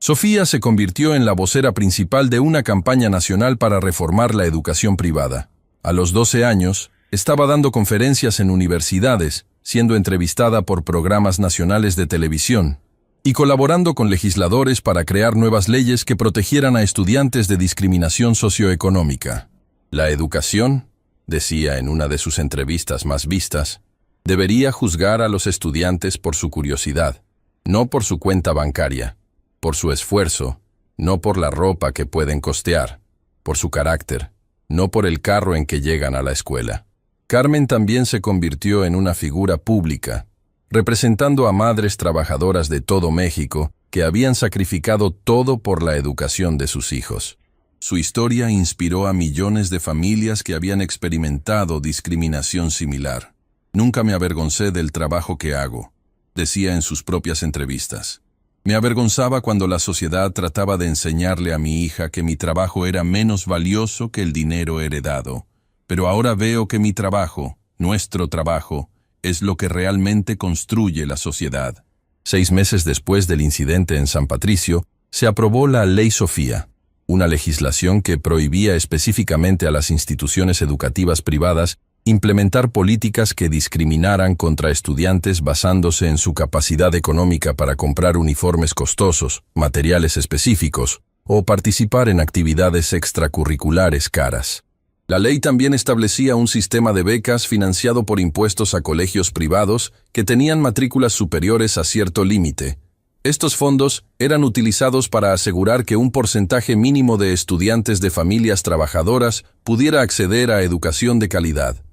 Sofía se convirtió en la vocera principal de una campaña nacional para reformar la educación privada. A los 12 años, estaba dando conferencias en universidades, siendo entrevistada por programas nacionales de televisión y colaborando con legisladores para crear nuevas leyes que protegieran a estudiantes de discriminación socioeconómica. La educación, decía en una de sus entrevistas más vistas, debería juzgar a los estudiantes por su curiosidad, no por su cuenta bancaria, por su esfuerzo, no por la ropa que pueden costear, por su carácter, no por el carro en que llegan a la escuela. Carmen también se convirtió en una figura pública, representando a madres trabajadoras de todo México que habían sacrificado todo por la educación de sus hijos. Su historia inspiró a millones de familias que habían experimentado discriminación similar. Nunca me avergoncé del trabajo que hago, decía en sus propias entrevistas. Me avergonzaba cuando la sociedad trataba de enseñarle a mi hija que mi trabajo era menos valioso que el dinero heredado. Pero ahora veo que mi trabajo, nuestro trabajo, es lo que realmente construye la sociedad. 6 meses después del incidente en San Patricio, se aprobó la Ley Sofía, una legislación que prohibía específicamente a las instituciones educativas privadas implementar políticas que discriminaran contra estudiantes basándose en su capacidad económica para comprar uniformes costosos, materiales específicos o participar en actividades extracurriculares caras. La ley también establecía un sistema de becas financiado por impuestos a colegios privados que tenían matrículas superiores a cierto límite. Estos fondos eran utilizados para asegurar que un porcentaje mínimo de estudiantes de familias trabajadoras pudiera acceder a educación de calidad.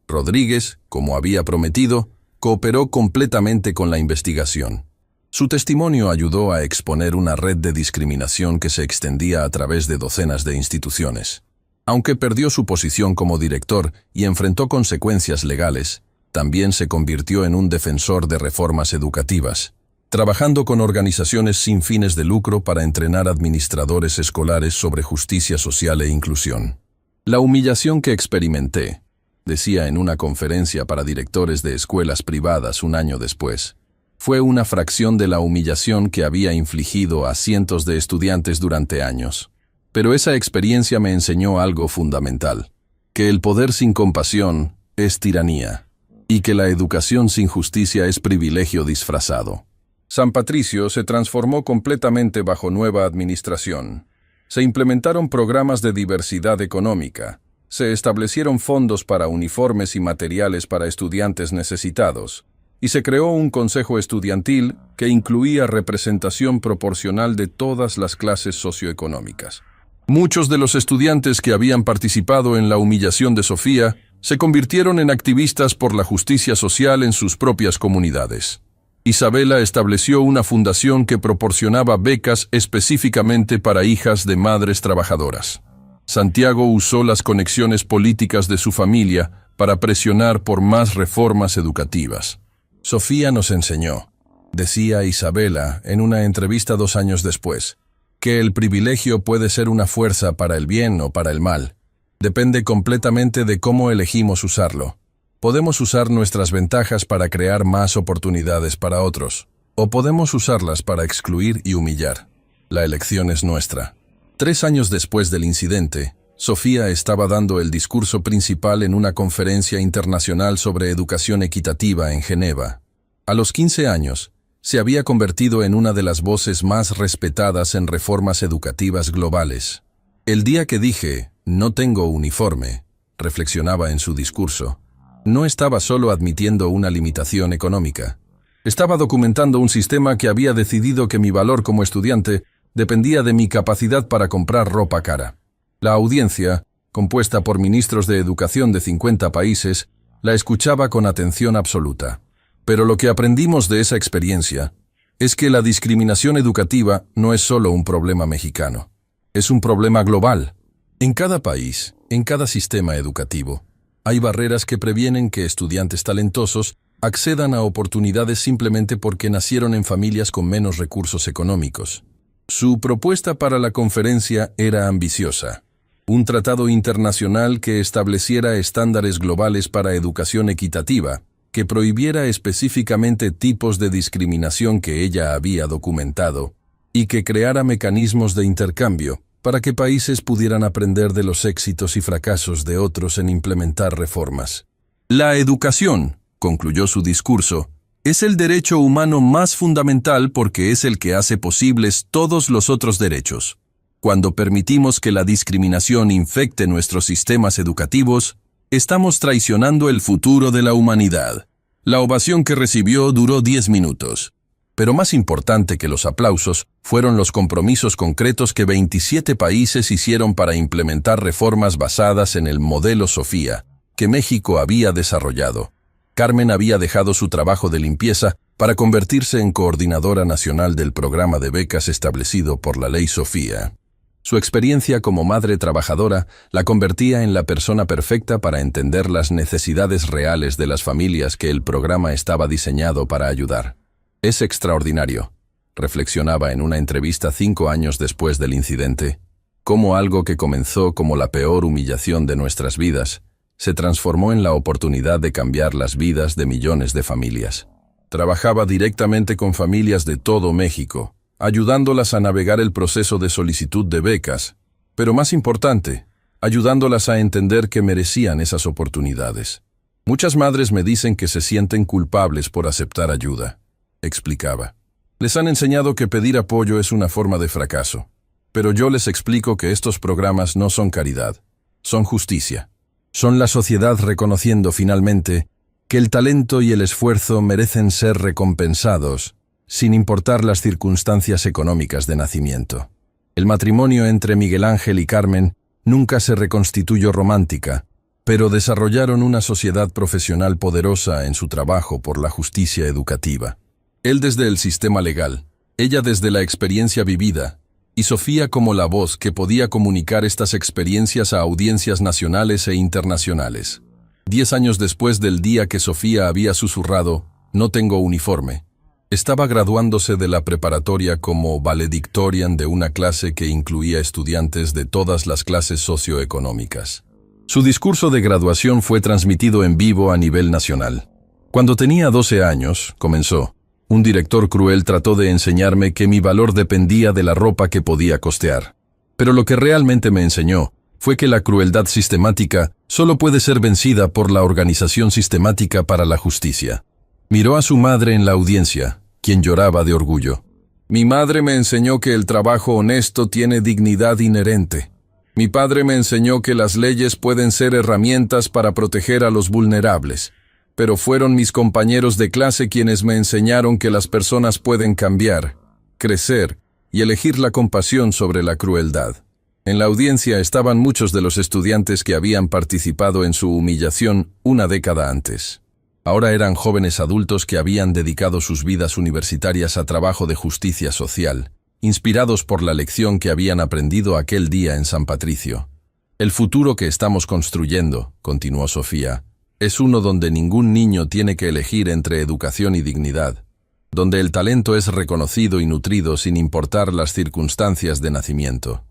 Rodríguez, como había prometido, cooperó completamente con la investigación. Su testimonio ayudó a exponer una red de discriminación que se extendía a través de docenas de instituciones. Aunque perdió su posición como director y enfrentó consecuencias legales, también se convirtió en un defensor de reformas educativas, trabajando con organizaciones sin fines de lucro para entrenar administradores escolares sobre justicia social e inclusión. La humillación que experimenté, decía en una conferencia para directores de escuelas privadas un año después, fue una fracción de la humillación que había infligido a cientos de estudiantes durante años. Pero esa experiencia me enseñó algo fundamental, que el poder sin compasión es tiranía, y que la educación sin justicia es privilegio disfrazado. San Patricio se transformó completamente bajo nueva administración. Se implementaron programas de diversidad económica, se establecieron fondos para uniformes y materiales para estudiantes necesitados, y se creó un consejo estudiantil que incluía representación proporcional de todas las clases socioeconómicas. Muchos de los estudiantes que habían participado en la humillación de Sofía se convirtieron en activistas por la justicia social en sus propias comunidades. Isabela estableció una fundación que proporcionaba becas específicamente para hijas de madres trabajadoras. Santiago usó las conexiones políticas de su familia para presionar por más reformas educativas. Sofía nos enseñó, decía Isabela en una entrevista 2 años después, que el privilegio puede ser una fuerza para el bien o para el mal. Depende completamente de cómo elegimos usarlo. Podemos usar nuestras ventajas para crear más oportunidades para otros, o podemos usarlas para excluir y humillar. La elección es nuestra. 3 años después del incidente, Sofía estaba dando el discurso principal en una conferencia internacional sobre educación equitativa en Ginebra. A los 15 años, se había convertido en una de las voces más respetadas en reformas educativas globales. El día que dije, "no tengo uniforme", reflexionaba en su discurso, no estaba solo admitiendo una limitación económica. Estaba documentando un sistema que había decidido que mi valor como estudiante dependía de mi capacidad para comprar ropa cara. La audiencia, compuesta por ministros de educación de 50 países, la escuchaba con atención absoluta. Pero lo que aprendimos de esa experiencia es que la discriminación educativa no es solo un problema mexicano. Es un problema global. En cada país, en cada sistema educativo, hay barreras que previenen que estudiantes talentosos accedan a oportunidades simplemente porque nacieron en familias con menos recursos económicos. Su propuesta para la conferencia era ambiciosa. Un tratado internacional que estableciera estándares globales para educación equitativa, que prohibiera específicamente tipos de discriminación que ella había documentado, y que creara mecanismos de intercambio para que países pudieran aprender de los éxitos y fracasos de otros en implementar reformas. La educación, concluyó su discurso, es el derecho humano más fundamental porque es el que hace posibles todos los otros derechos. Cuando permitimos que la discriminación infecte nuestros sistemas educativos, estamos traicionando el futuro de la humanidad. La ovación que recibió duró 10 minutos. Pero más importante que los aplausos fueron los compromisos concretos que 27 países hicieron para implementar reformas basadas en el modelo Sofía, que México había desarrollado. Carmen había dejado su trabajo de limpieza para convertirse en coordinadora nacional del programa de becas establecido por la Ley Sofía. Su experiencia como madre trabajadora la convertía en la persona perfecta para entender las necesidades reales de las familias que el programa estaba diseñado para ayudar. Es extraordinario, reflexionaba en una entrevista 5 años después del incidente, cómo algo que comenzó como la peor humillación de nuestras vidas, se transformó en la oportunidad de cambiar las vidas de millones de familias. Trabajaba directamente con familias de todo México, ayudándolas a navegar el proceso de solicitud de becas, pero más importante, ayudándolas a entender que merecían esas oportunidades. Muchas madres me dicen que se sienten culpables por aceptar ayuda, explicaba. Les han enseñado que pedir apoyo es una forma de fracaso, pero yo les explico que estos programas no son caridad, son justicia. Son la sociedad reconociendo finalmente que el talento y el esfuerzo merecen ser recompensados, sin importar las circunstancias económicas de nacimiento. El matrimonio entre Miguel Ángel y Carmen nunca se reconstituyó romántica, pero desarrollaron una sociedad profesional poderosa en su trabajo por la justicia educativa. Él desde el sistema legal, ella desde la experiencia vivida, y Sofía como la voz que podía comunicar estas experiencias a audiencias nacionales e internacionales. 10 años después del día que Sofía había susurrado, "no tengo uniforme", estaba graduándose de la preparatoria como valedictorian de una clase que incluía estudiantes de todas las clases socioeconómicas. Su discurso de graduación fue transmitido en vivo a nivel nacional. Cuando tenía 12 años, comenzó, un director cruel trató de enseñarme que mi valor dependía de la ropa que podía costear. Pero lo que realmente me enseñó fue que la crueldad sistemática solo puede ser vencida por la Organización Sistemática para la Justicia. Miró a su madre en la audiencia, quien lloraba de orgullo. Mi madre me enseñó que el trabajo honesto tiene dignidad inherente. Mi padre me enseñó que las leyes pueden ser herramientas para proteger a los vulnerables. Pero fueron mis compañeros de clase quienes me enseñaron que las personas pueden cambiar, crecer y elegir la compasión sobre la crueldad. En la audiencia estaban muchos de los estudiantes que habían participado en su humillación una década antes. Ahora eran jóvenes adultos que habían dedicado sus vidas universitarias a trabajo de justicia social, inspirados por la lección que habían aprendido aquel día en San Patricio. El futuro que estamos construyendo, continuó Sofía, es uno donde ningún niño tiene que elegir entre educación y dignidad, donde el talento es reconocido y nutrido sin importar las circunstancias de nacimiento.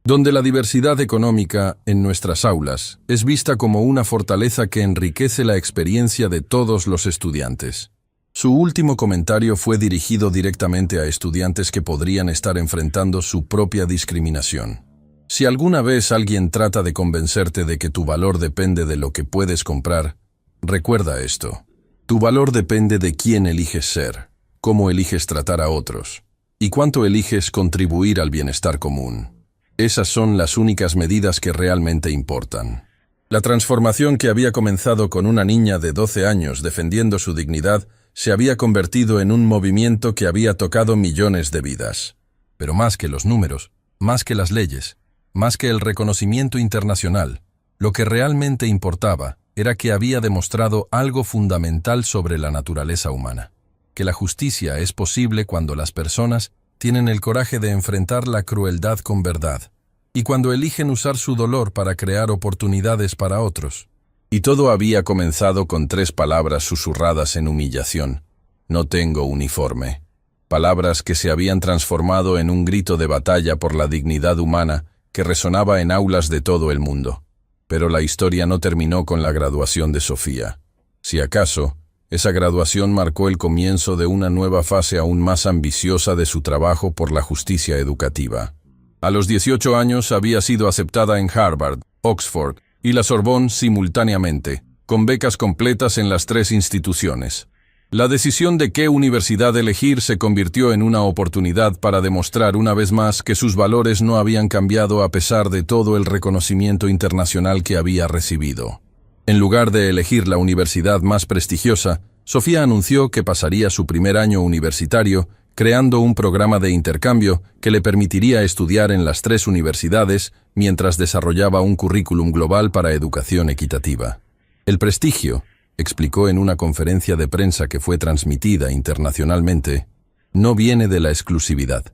donde la diversidad económica en nuestras aulas es vista como una fortaleza que enriquece la experiencia de todos los estudiantes. Su último comentario fue dirigido directamente a estudiantes que podrían estar enfrentando su propia discriminación. Si alguna vez alguien trata de convencerte de que tu valor depende de lo que puedes comprar, recuerda esto. Tu valor depende de quién eliges ser, cómo eliges tratar a otros, y cuánto eliges contribuir al bienestar común. Esas son las únicas medidas que realmente importan. La transformación que había comenzado con una niña de 12 años defendiendo su dignidad se había convertido en un movimiento que había tocado millones de vidas. Pero más que los números, más que las leyes, más que el reconocimiento internacional, lo que realmente importaba era que había demostrado algo fundamental sobre la naturaleza humana, que la justicia es posible cuando las personas tienen el coraje de enfrentar la crueldad con verdad, y cuando eligen usar su dolor para crear oportunidades para otros. Y todo había comenzado con 3 palabras susurradas en humillación: no tengo uniforme. Palabras que se habían transformado en un grito de batalla por la dignidad humana que resonaba en aulas de todo el mundo. Pero la historia no terminó con la graduación de Sofía. Si acaso, esa graduación marcó el comienzo de una nueva fase aún más ambiciosa de su trabajo por la justicia educativa. A los 18 años había sido aceptada en Harvard, Oxford y la Sorbonne simultáneamente, con becas completas en las 3 instituciones. La decisión de qué universidad elegir se convirtió en una oportunidad para demostrar una vez más que sus valores no habían cambiado a pesar de todo el reconocimiento internacional que había recibido. En lugar de elegir la universidad más prestigiosa, Sofía anunció que pasaría su primer año universitario creando un programa de intercambio que le permitiría estudiar en las 3 universidades mientras desarrollaba un currículum global para educación equitativa. El prestigio, explicó en una conferencia de prensa que fue transmitida internacionalmente, no viene de la exclusividad.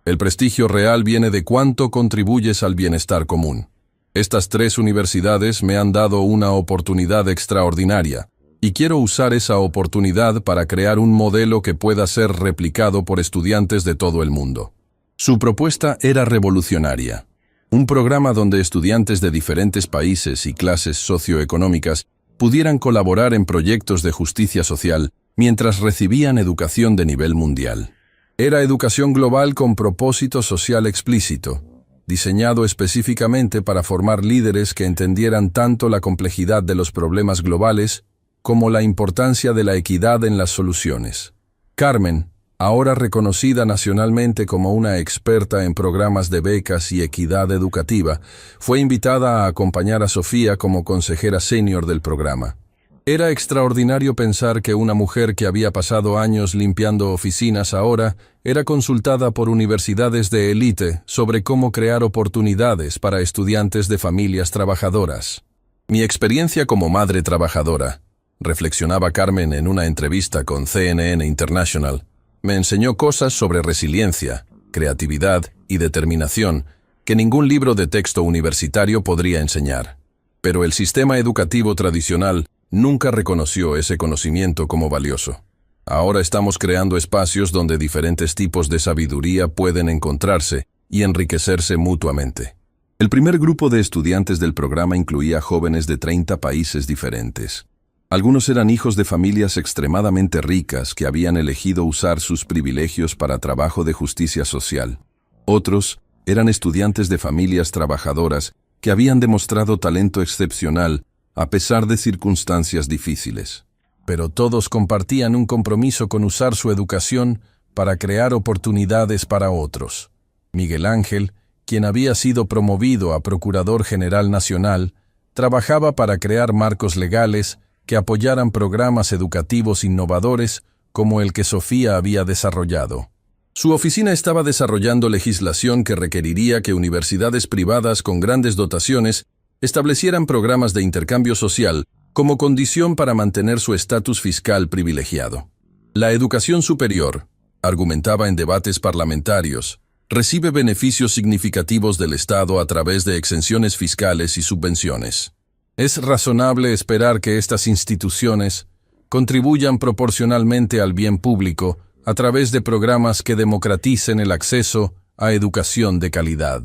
El prestigio real viene de cuánto contribuyes al bienestar común. Estas 3 universidades me han dado una oportunidad extraordinaria, y quiero usar esa oportunidad para crear un modelo que pueda ser replicado por estudiantes de todo el mundo. Su propuesta era revolucionaria. Un programa donde estudiantes de diferentes países y clases socioeconómicas pudieran colaborar en proyectos de justicia social mientras recibían educación de nivel mundial. Era educación global con propósito social explícito, diseñado específicamente para formar líderes que entendieran tanto la complejidad de los problemas globales como la importancia de la equidad en las soluciones. Carmen, ahora reconocida nacionalmente como una experta en programas de becas y equidad educativa, fue invitada a acompañar a Sofía como consejera senior del programa. Era extraordinario pensar que una mujer que había pasado años limpiando oficinas ahora era consultada por universidades de élite sobre cómo crear oportunidades para estudiantes de familias trabajadoras. Mi experiencia como madre trabajadora, reflexionaba Carmen en una entrevista con CNN International, me enseñó cosas sobre resiliencia, creatividad y determinación que ningún libro de texto universitario podría enseñar. Pero el sistema educativo tradicional nunca reconoció ese conocimiento como valioso. Ahora estamos creando espacios donde diferentes tipos de sabiduría pueden encontrarse y enriquecerse mutuamente. El primer grupo de estudiantes del programa incluía jóvenes de 30 países diferentes. Algunos eran hijos de familias extremadamente ricas que habían elegido usar sus privilegios para trabajo de justicia social. Otros eran estudiantes de familias trabajadoras que habían demostrado talento excepcional a pesar de circunstancias difíciles. Pero todos compartían un compromiso con usar su educación para crear oportunidades para otros. Miguel Ángel, quien había sido promovido a Procurador General Nacional, trabajaba para crear marcos legales que apoyaran programas educativos innovadores como el que Sofía había desarrollado. Su oficina estaba desarrollando legislación que requeriría que universidades privadas con grandes dotaciones establecieran programas de intercambio social como condición para mantener su estatus fiscal privilegiado. La educación superior, argumentaba en debates parlamentarios, recibe beneficios significativos del Estado a través de exenciones fiscales y subvenciones. Es razonable esperar que estas instituciones contribuyan proporcionalmente al bien público a través de programas que democraticen el acceso a educación de calidad.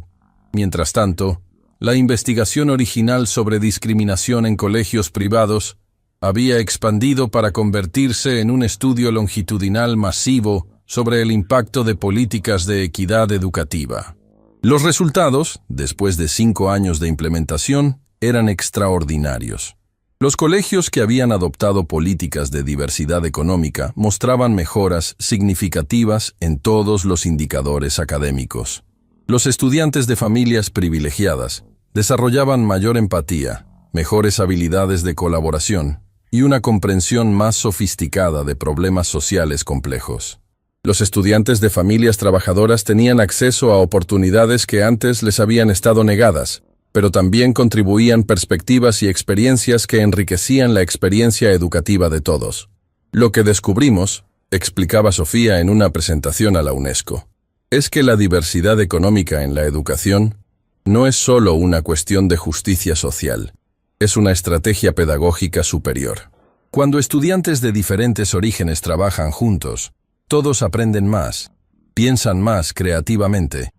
Mientras tanto, la investigación original sobre discriminación en colegios privados había expandido para convertirse en un estudio longitudinal masivo sobre el impacto de políticas de equidad educativa. Los resultados, después de 5 años de implementación, eran extraordinarios. Los colegios que habían adoptado políticas de diversidad económica mostraban mejoras significativas en todos los indicadores académicos. Los estudiantes de familias privilegiadas desarrollaban mayor empatía, mejores habilidades de colaboración y una comprensión más sofisticada de problemas sociales complejos. Los estudiantes de familias trabajadoras tenían acceso a oportunidades que antes les habían estado negadas, pero también contribuían perspectivas y experiencias que enriquecían la experiencia educativa de todos. Lo que descubrimos, explicaba Sofía en una presentación a la UNESCO, es que la diversidad económica en la educación no es solo una cuestión de justicia social, es una estrategia pedagógica superior. Cuando estudiantes de diferentes orígenes trabajan juntos, todos aprenden más, piensan más creativamente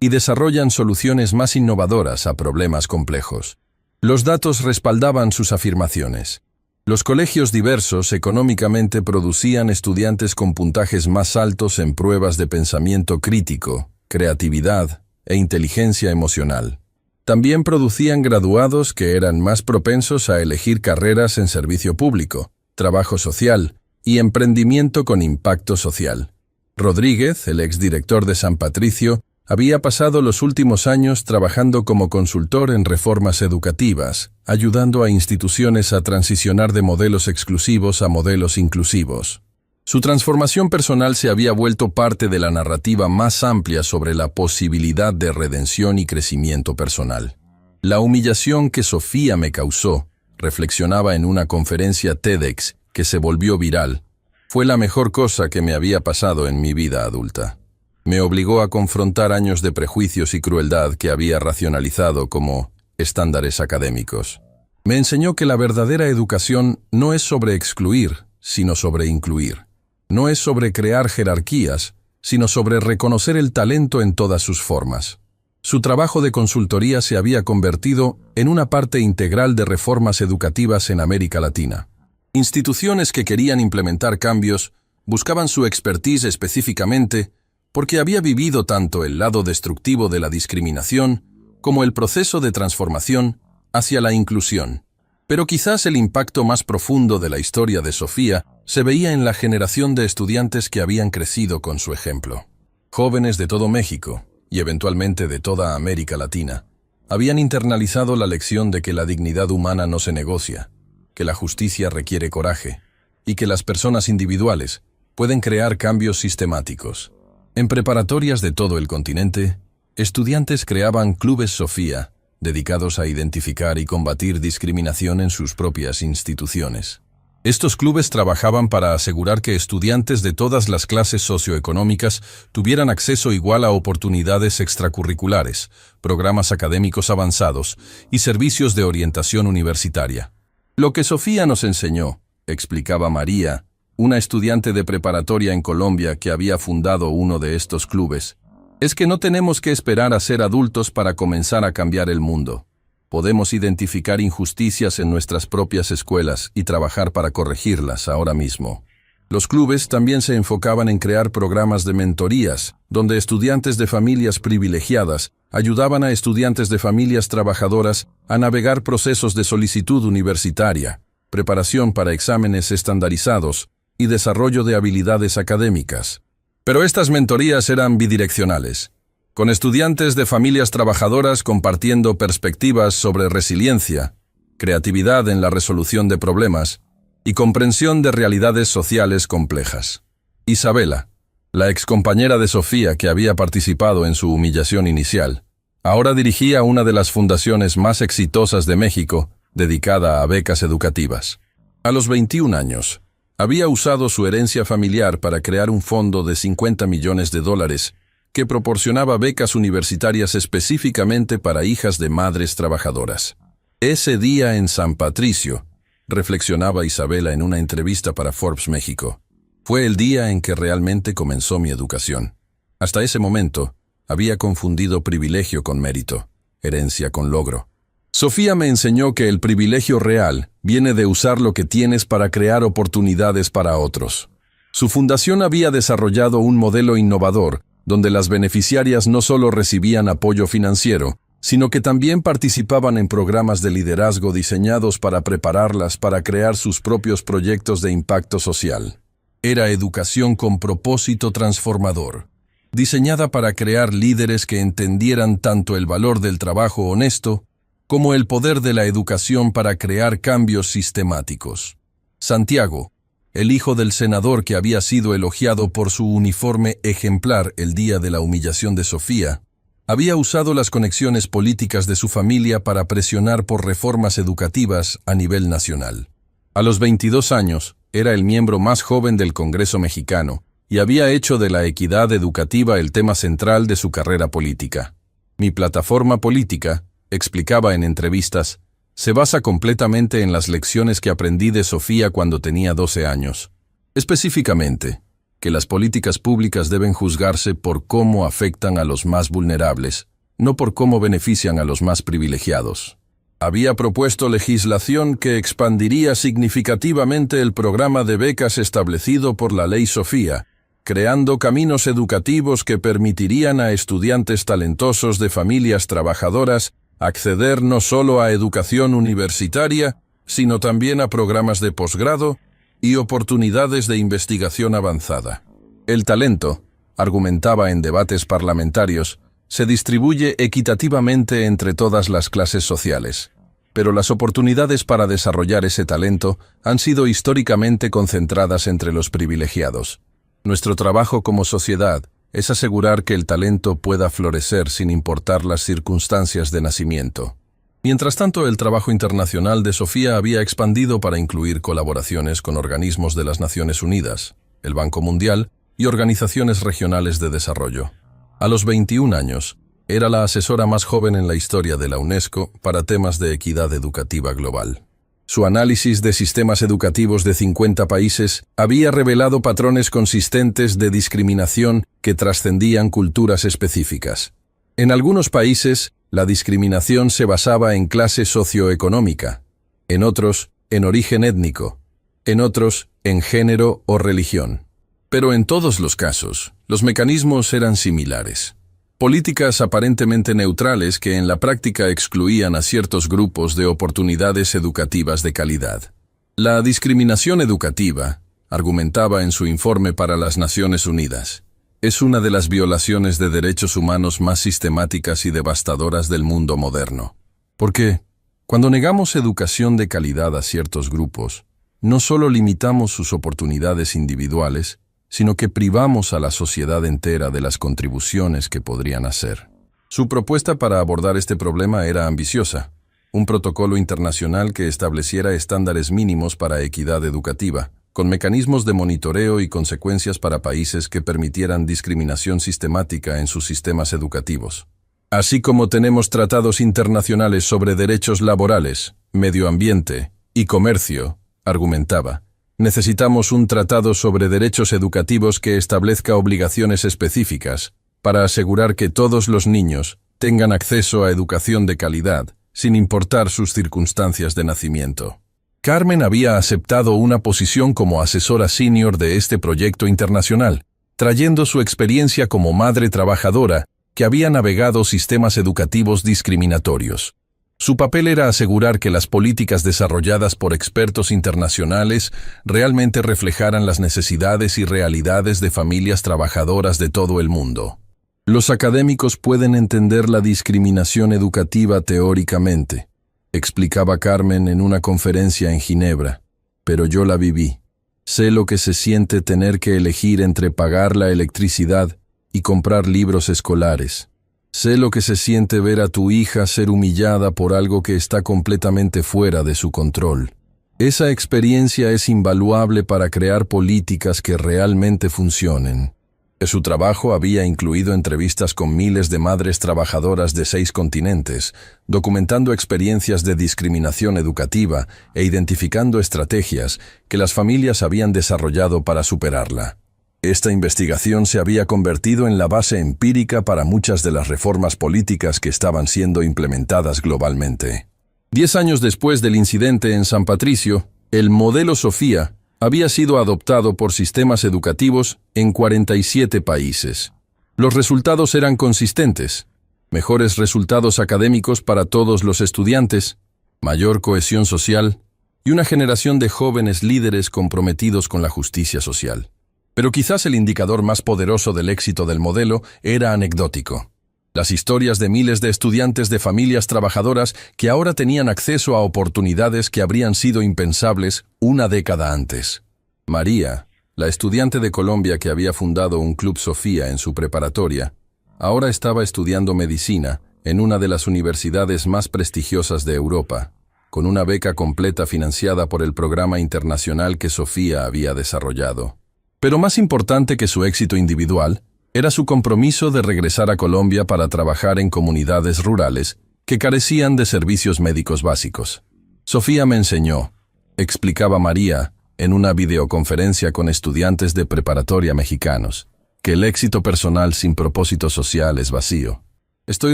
y desarrollan soluciones más innovadoras a problemas complejos. Los datos respaldaban sus afirmaciones. Los colegios diversos económicamente producían estudiantes con puntajes más altos en pruebas de pensamiento crítico, creatividad e inteligencia emocional. También producían graduados que eran más propensos a elegir carreras en servicio público, trabajo social y emprendimiento con impacto social. Rodríguez, el exdirector de San Patricio, había pasado los últimos años trabajando como consultor en reformas educativas, ayudando a instituciones a transicionar de modelos exclusivos a modelos inclusivos. Su transformación personal se había vuelto parte de la narrativa más amplia sobre la posibilidad de redención y crecimiento personal. La humillación que Sofía me causó, reflexionaba en una conferencia TEDx que se volvió viral, fue la mejor cosa que me había pasado en mi vida adulta. Me obligó a confrontar años de prejuicios y crueldad que había racionalizado como estándares académicos. Me enseñó que la verdadera educación no es sobre excluir, sino sobre incluir. No es sobre crear jerarquías, sino sobre reconocer el talento en todas sus formas. Su trabajo de consultoría se había convertido en una parte integral de reformas educativas en América Latina. Instituciones que querían implementar cambios buscaban su expertise específicamente porque había vivido tanto el lado destructivo de la discriminación como el proceso de transformación hacia la inclusión. Pero quizás el impacto más profundo de la historia de Sofía se veía en la generación de estudiantes que habían crecido con su ejemplo. Jóvenes de todo México, y eventualmente de toda América Latina, habían internalizado la lección de que la dignidad humana no se negocia, que la justicia requiere coraje, y que las personas individuales pueden crear cambios sistemáticos. En preparatorias de todo el continente, estudiantes creaban clubes Sofía, dedicados a identificar y combatir discriminación en sus propias instituciones. Estos clubes trabajaban para asegurar que estudiantes de todas las clases socioeconómicas tuvieran acceso igual a oportunidades extracurriculares, programas académicos avanzados y servicios de orientación universitaria. Lo que Sofía nos enseñó, explicaba María, una estudiante de preparatoria en Colombia que había fundado uno de estos clubes, es que no tenemos que esperar a ser adultos para comenzar a cambiar el mundo. Podemos identificar injusticias en nuestras propias escuelas y trabajar para corregirlas ahora mismo. Los clubes también se enfocaban en crear programas de mentorías, donde estudiantes de familias privilegiadas ayudaban a estudiantes de familias trabajadoras a navegar procesos de solicitud universitaria, preparación para exámenes estandarizados y desarrollo de habilidades académicas. Pero estas mentorías eran bidireccionales, con estudiantes de familias trabajadoras compartiendo perspectivas sobre resiliencia, creatividad en la resolución de problemas y comprensión de realidades sociales complejas. Isabela, la excompañera de Sofía que había participado en su humillación inicial, ahora dirigía una de las fundaciones más exitosas de México, dedicada a becas educativas. A los 21 años, había usado su herencia familiar para crear un fondo de $50 millones que proporcionaba becas universitarias específicamente para hijas de madres trabajadoras. Ese día en San Patricio, reflexionaba Isabela en una entrevista para Forbes México, fue el día en que realmente comenzó mi educación. Hasta ese momento, Había confundido privilegio con mérito, herencia con logro. Sofía me enseñó que el privilegio real viene de usar lo que tienes para crear oportunidades para otros. Su fundación había desarrollado un modelo innovador, donde las beneficiarias no solo recibían apoyo financiero, sino que también participaban en programas de liderazgo diseñados para prepararlas para crear sus propios proyectos de impacto social. Era educación con propósito transformador, diseñada para crear líderes que entendieran tanto el valor del trabajo honesto como el poder de la educación para crear cambios sistemáticos. Santiago, el hijo del senador que había sido elogiado por su uniforme ejemplar el día de la humillación de Sofía, había usado las conexiones políticas de su familia para presionar por reformas educativas a nivel nacional. A los 22 años, era el miembro más joven del Congreso mexicano y había hecho de la equidad educativa el tema central de su carrera política. Mi plataforma política, explicaba en entrevistas, se basa completamente en las lecciones que aprendí de Sofía cuando tenía 12 años. Específicamente, que las políticas públicas deben juzgarse por cómo afectan a los más vulnerables, no por cómo benefician a los más privilegiados. Había propuesto legislación que expandiría significativamente el programa de becas establecido por la Ley Sofía, creando caminos educativos que permitirían a estudiantes talentosos de familias trabajadoras acceder no solo a educación universitaria, sino también a programas de posgrado y oportunidades de investigación avanzada. El talento, argumentaba en debates parlamentarios, se distribuye equitativamente entre todas las clases sociales, pero las oportunidades para desarrollar ese talento han sido históricamente concentradas entre los privilegiados. Nuestro trabajo como sociedad es asegurar que el talento pueda florecer sin importar las circunstancias de nacimiento. Mientras tanto, el trabajo internacional de Sofía había expandido para incluir colaboraciones con organismos de las Naciones Unidas, el Banco Mundial y organizaciones regionales de desarrollo. A los 21 años, era la asesora más joven en la historia de la UNESCO para temas de equidad educativa global. Su análisis de sistemas educativos de 50 países había revelado patrones consistentes de discriminación que trascendían culturas específicas. En algunos países, la discriminación se basaba en clase socioeconómica, en otros, en origen étnico, en otros, en género o religión. Pero en todos los casos, los mecanismos eran similares. Políticas aparentemente neutrales que en la práctica excluían a ciertos grupos de oportunidades educativas de calidad. La discriminación educativa, argumentaba en su informe para las Naciones Unidas, es una de las violaciones de derechos humanos más sistemáticas y devastadoras del mundo moderno. Porque, cuando negamos educación de calidad a ciertos grupos, no solo limitamos sus oportunidades individuales, sino que privamos a la sociedad entera de las contribuciones que podrían hacer. Su propuesta para abordar este problema era ambiciosa, un protocolo internacional que estableciera estándares mínimos para equidad educativa, con mecanismos de monitoreo y consecuencias para países que permitieran discriminación sistemática en sus sistemas educativos. Así como tenemos tratados internacionales sobre derechos laborales, medio ambiente y comercio, argumentaba, necesitamos un tratado sobre derechos educativos que establezca obligaciones específicas para asegurar que todos los niños tengan acceso a educación de calidad, sin importar sus circunstancias de nacimiento. Carmen había aceptado una posición como asesora senior de este proyecto internacional, trayendo su experiencia como madre trabajadora que había navegado sistemas educativos discriminatorios. Su papel era asegurar que las políticas desarrolladas por expertos internacionales realmente reflejaran las necesidades y realidades de familias trabajadoras de todo el mundo. Los académicos pueden entender la discriminación educativa teóricamente, explicaba Carmen en una conferencia en Ginebra, pero yo la viví. Sé lo que se siente tener que elegir entre pagar la electricidad y comprar libros escolares. Sé lo que se siente ver a tu hija ser humillada por algo que está completamente fuera de su control. Esa experiencia es invaluable para crear políticas que realmente funcionen. Su trabajo había incluido entrevistas con miles de madres trabajadoras de 6 continentes, documentando experiencias de discriminación educativa e identificando estrategias que las familias habían desarrollado para superarla. Esta investigación se había convertido en la base empírica para muchas de las reformas políticas que estaban siendo implementadas globalmente. 10 años después del incidente en San Patricio, el modelo Sofía había sido adoptado por sistemas educativos en 47 países. Los resultados eran consistentes: mejores resultados académicos para todos los estudiantes, mayor cohesión social y una generación de jóvenes líderes comprometidos con la justicia social. Pero quizás el indicador más poderoso del éxito del modelo era anecdótico: las historias de miles de estudiantes de familias trabajadoras que ahora tenían acceso a oportunidades que habrían sido impensables una década antes. María, la estudiante de Colombia que había fundado un Club Sofía en su preparatoria, ahora estaba estudiando medicina en una de las universidades más prestigiosas de Europa, con una beca completa financiada por el programa internacional que Sofía había desarrollado. Pero más importante que su éxito individual, era su compromiso de regresar a Colombia para trabajar en comunidades rurales que carecían de servicios médicos básicos. Sofía me enseñó, explicaba María en una videoconferencia con estudiantes de preparatoria mexicanos, que el éxito personal sin propósito social es vacío. Estoy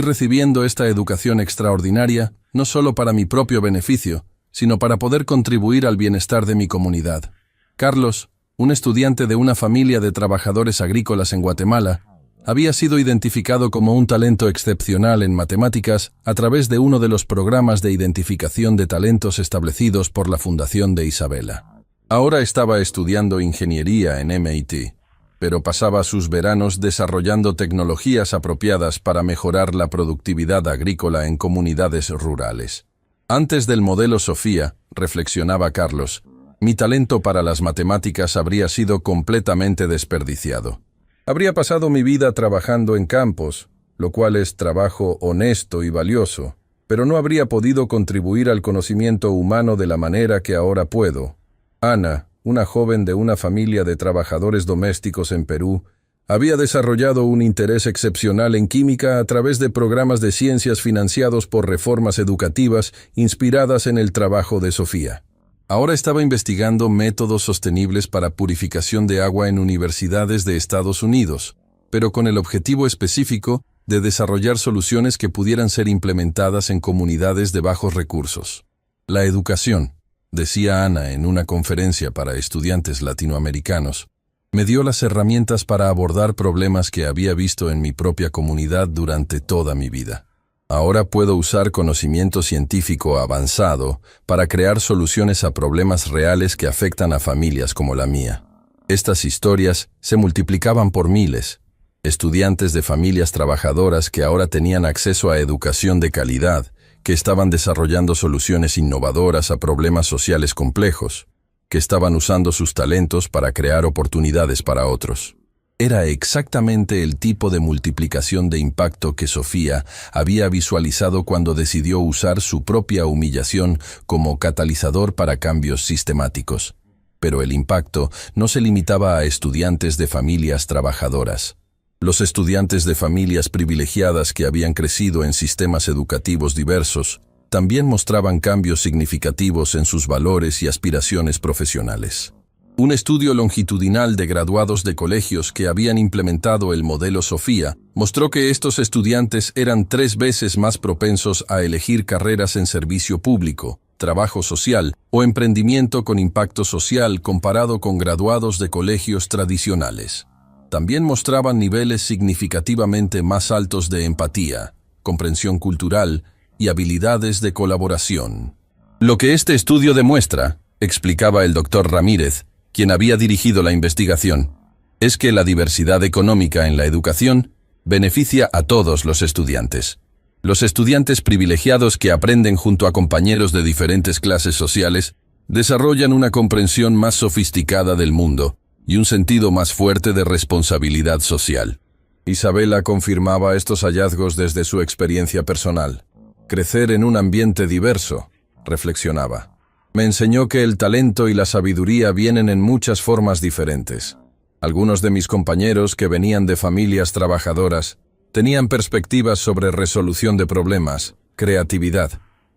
recibiendo esta educación extraordinaria no solo para mi propio beneficio, sino para poder contribuir al bienestar de mi comunidad. Carlos, un estudiante de una familia de trabajadores agrícolas en Guatemala, había sido identificado como un talento excepcional en matemáticas a través de uno de los programas de identificación de talentos establecidos por la Fundación de Isabela. Ahora estaba estudiando ingeniería en MIT, pero pasaba sus veranos desarrollando tecnologías apropiadas para mejorar la productividad agrícola en comunidades rurales. Antes del modelo Sofía, reflexionaba Carlos, mi talento para las matemáticas habría sido completamente desperdiciado. Habría pasado mi vida trabajando en campos, lo cual es trabajo honesto y valioso, pero no habría podido contribuir al conocimiento humano de la manera que ahora puedo. Ana, una joven de una familia de trabajadores domésticos en Perú, había desarrollado un interés excepcional en química a través de programas de ciencias financiados por reformas educativas inspiradas en el trabajo de Sofía. Ahora estaba investigando métodos sostenibles para purificación de agua en universidades de Estados Unidos, pero con el objetivo específico de desarrollar soluciones que pudieran ser implementadas en comunidades de bajos recursos. La educación, decía Ana en una conferencia para estudiantes latinoamericanos, me dio las herramientas para abordar problemas que había visto en mi propia comunidad durante toda mi vida. Ahora puedo usar conocimiento científico avanzado para crear soluciones a problemas reales que afectan a familias como la mía. Estas historias se multiplicaban por miles. Estudiantes de familias trabajadoras que ahora tenían acceso a educación de calidad, que estaban desarrollando soluciones innovadoras a problemas sociales complejos, que estaban usando sus talentos para crear oportunidades para otros. Era exactamente el tipo de multiplicación de impacto que Sofía había visualizado cuando decidió usar su propia humillación como catalizador para cambios sistemáticos. Pero el impacto no se limitaba a estudiantes de familias trabajadoras. Los estudiantes de familias privilegiadas que habían crecido en sistemas educativos diversos también mostraban cambios significativos en sus valores y aspiraciones profesionales. Un estudio longitudinal de graduados de colegios que habían implementado el modelo Sofía mostró que estos estudiantes eran 3 veces más propensos a elegir carreras en servicio público, trabajo social o emprendimiento con impacto social comparado con graduados de colegios tradicionales. También mostraban niveles significativamente más altos de empatía, comprensión cultural y habilidades de colaboración. Lo que este estudio demuestra, explicaba el Dr. Ramírez, quien había dirigido la investigación, es que la diversidad económica en la educación beneficia a todos los estudiantes. Los estudiantes privilegiados que aprenden junto a compañeros de diferentes clases sociales desarrollan una comprensión más sofisticada del mundo y un sentido más fuerte de responsabilidad social. Isabela confirmaba estos hallazgos desde su experiencia personal. Crecer en un ambiente diverso, reflexionaba. Me enseñó que el talento y la sabiduría vienen en muchas formas diferentes. Algunos de mis compañeros que venían de familias trabajadoras tenían perspectivas sobre resolución de problemas, creatividad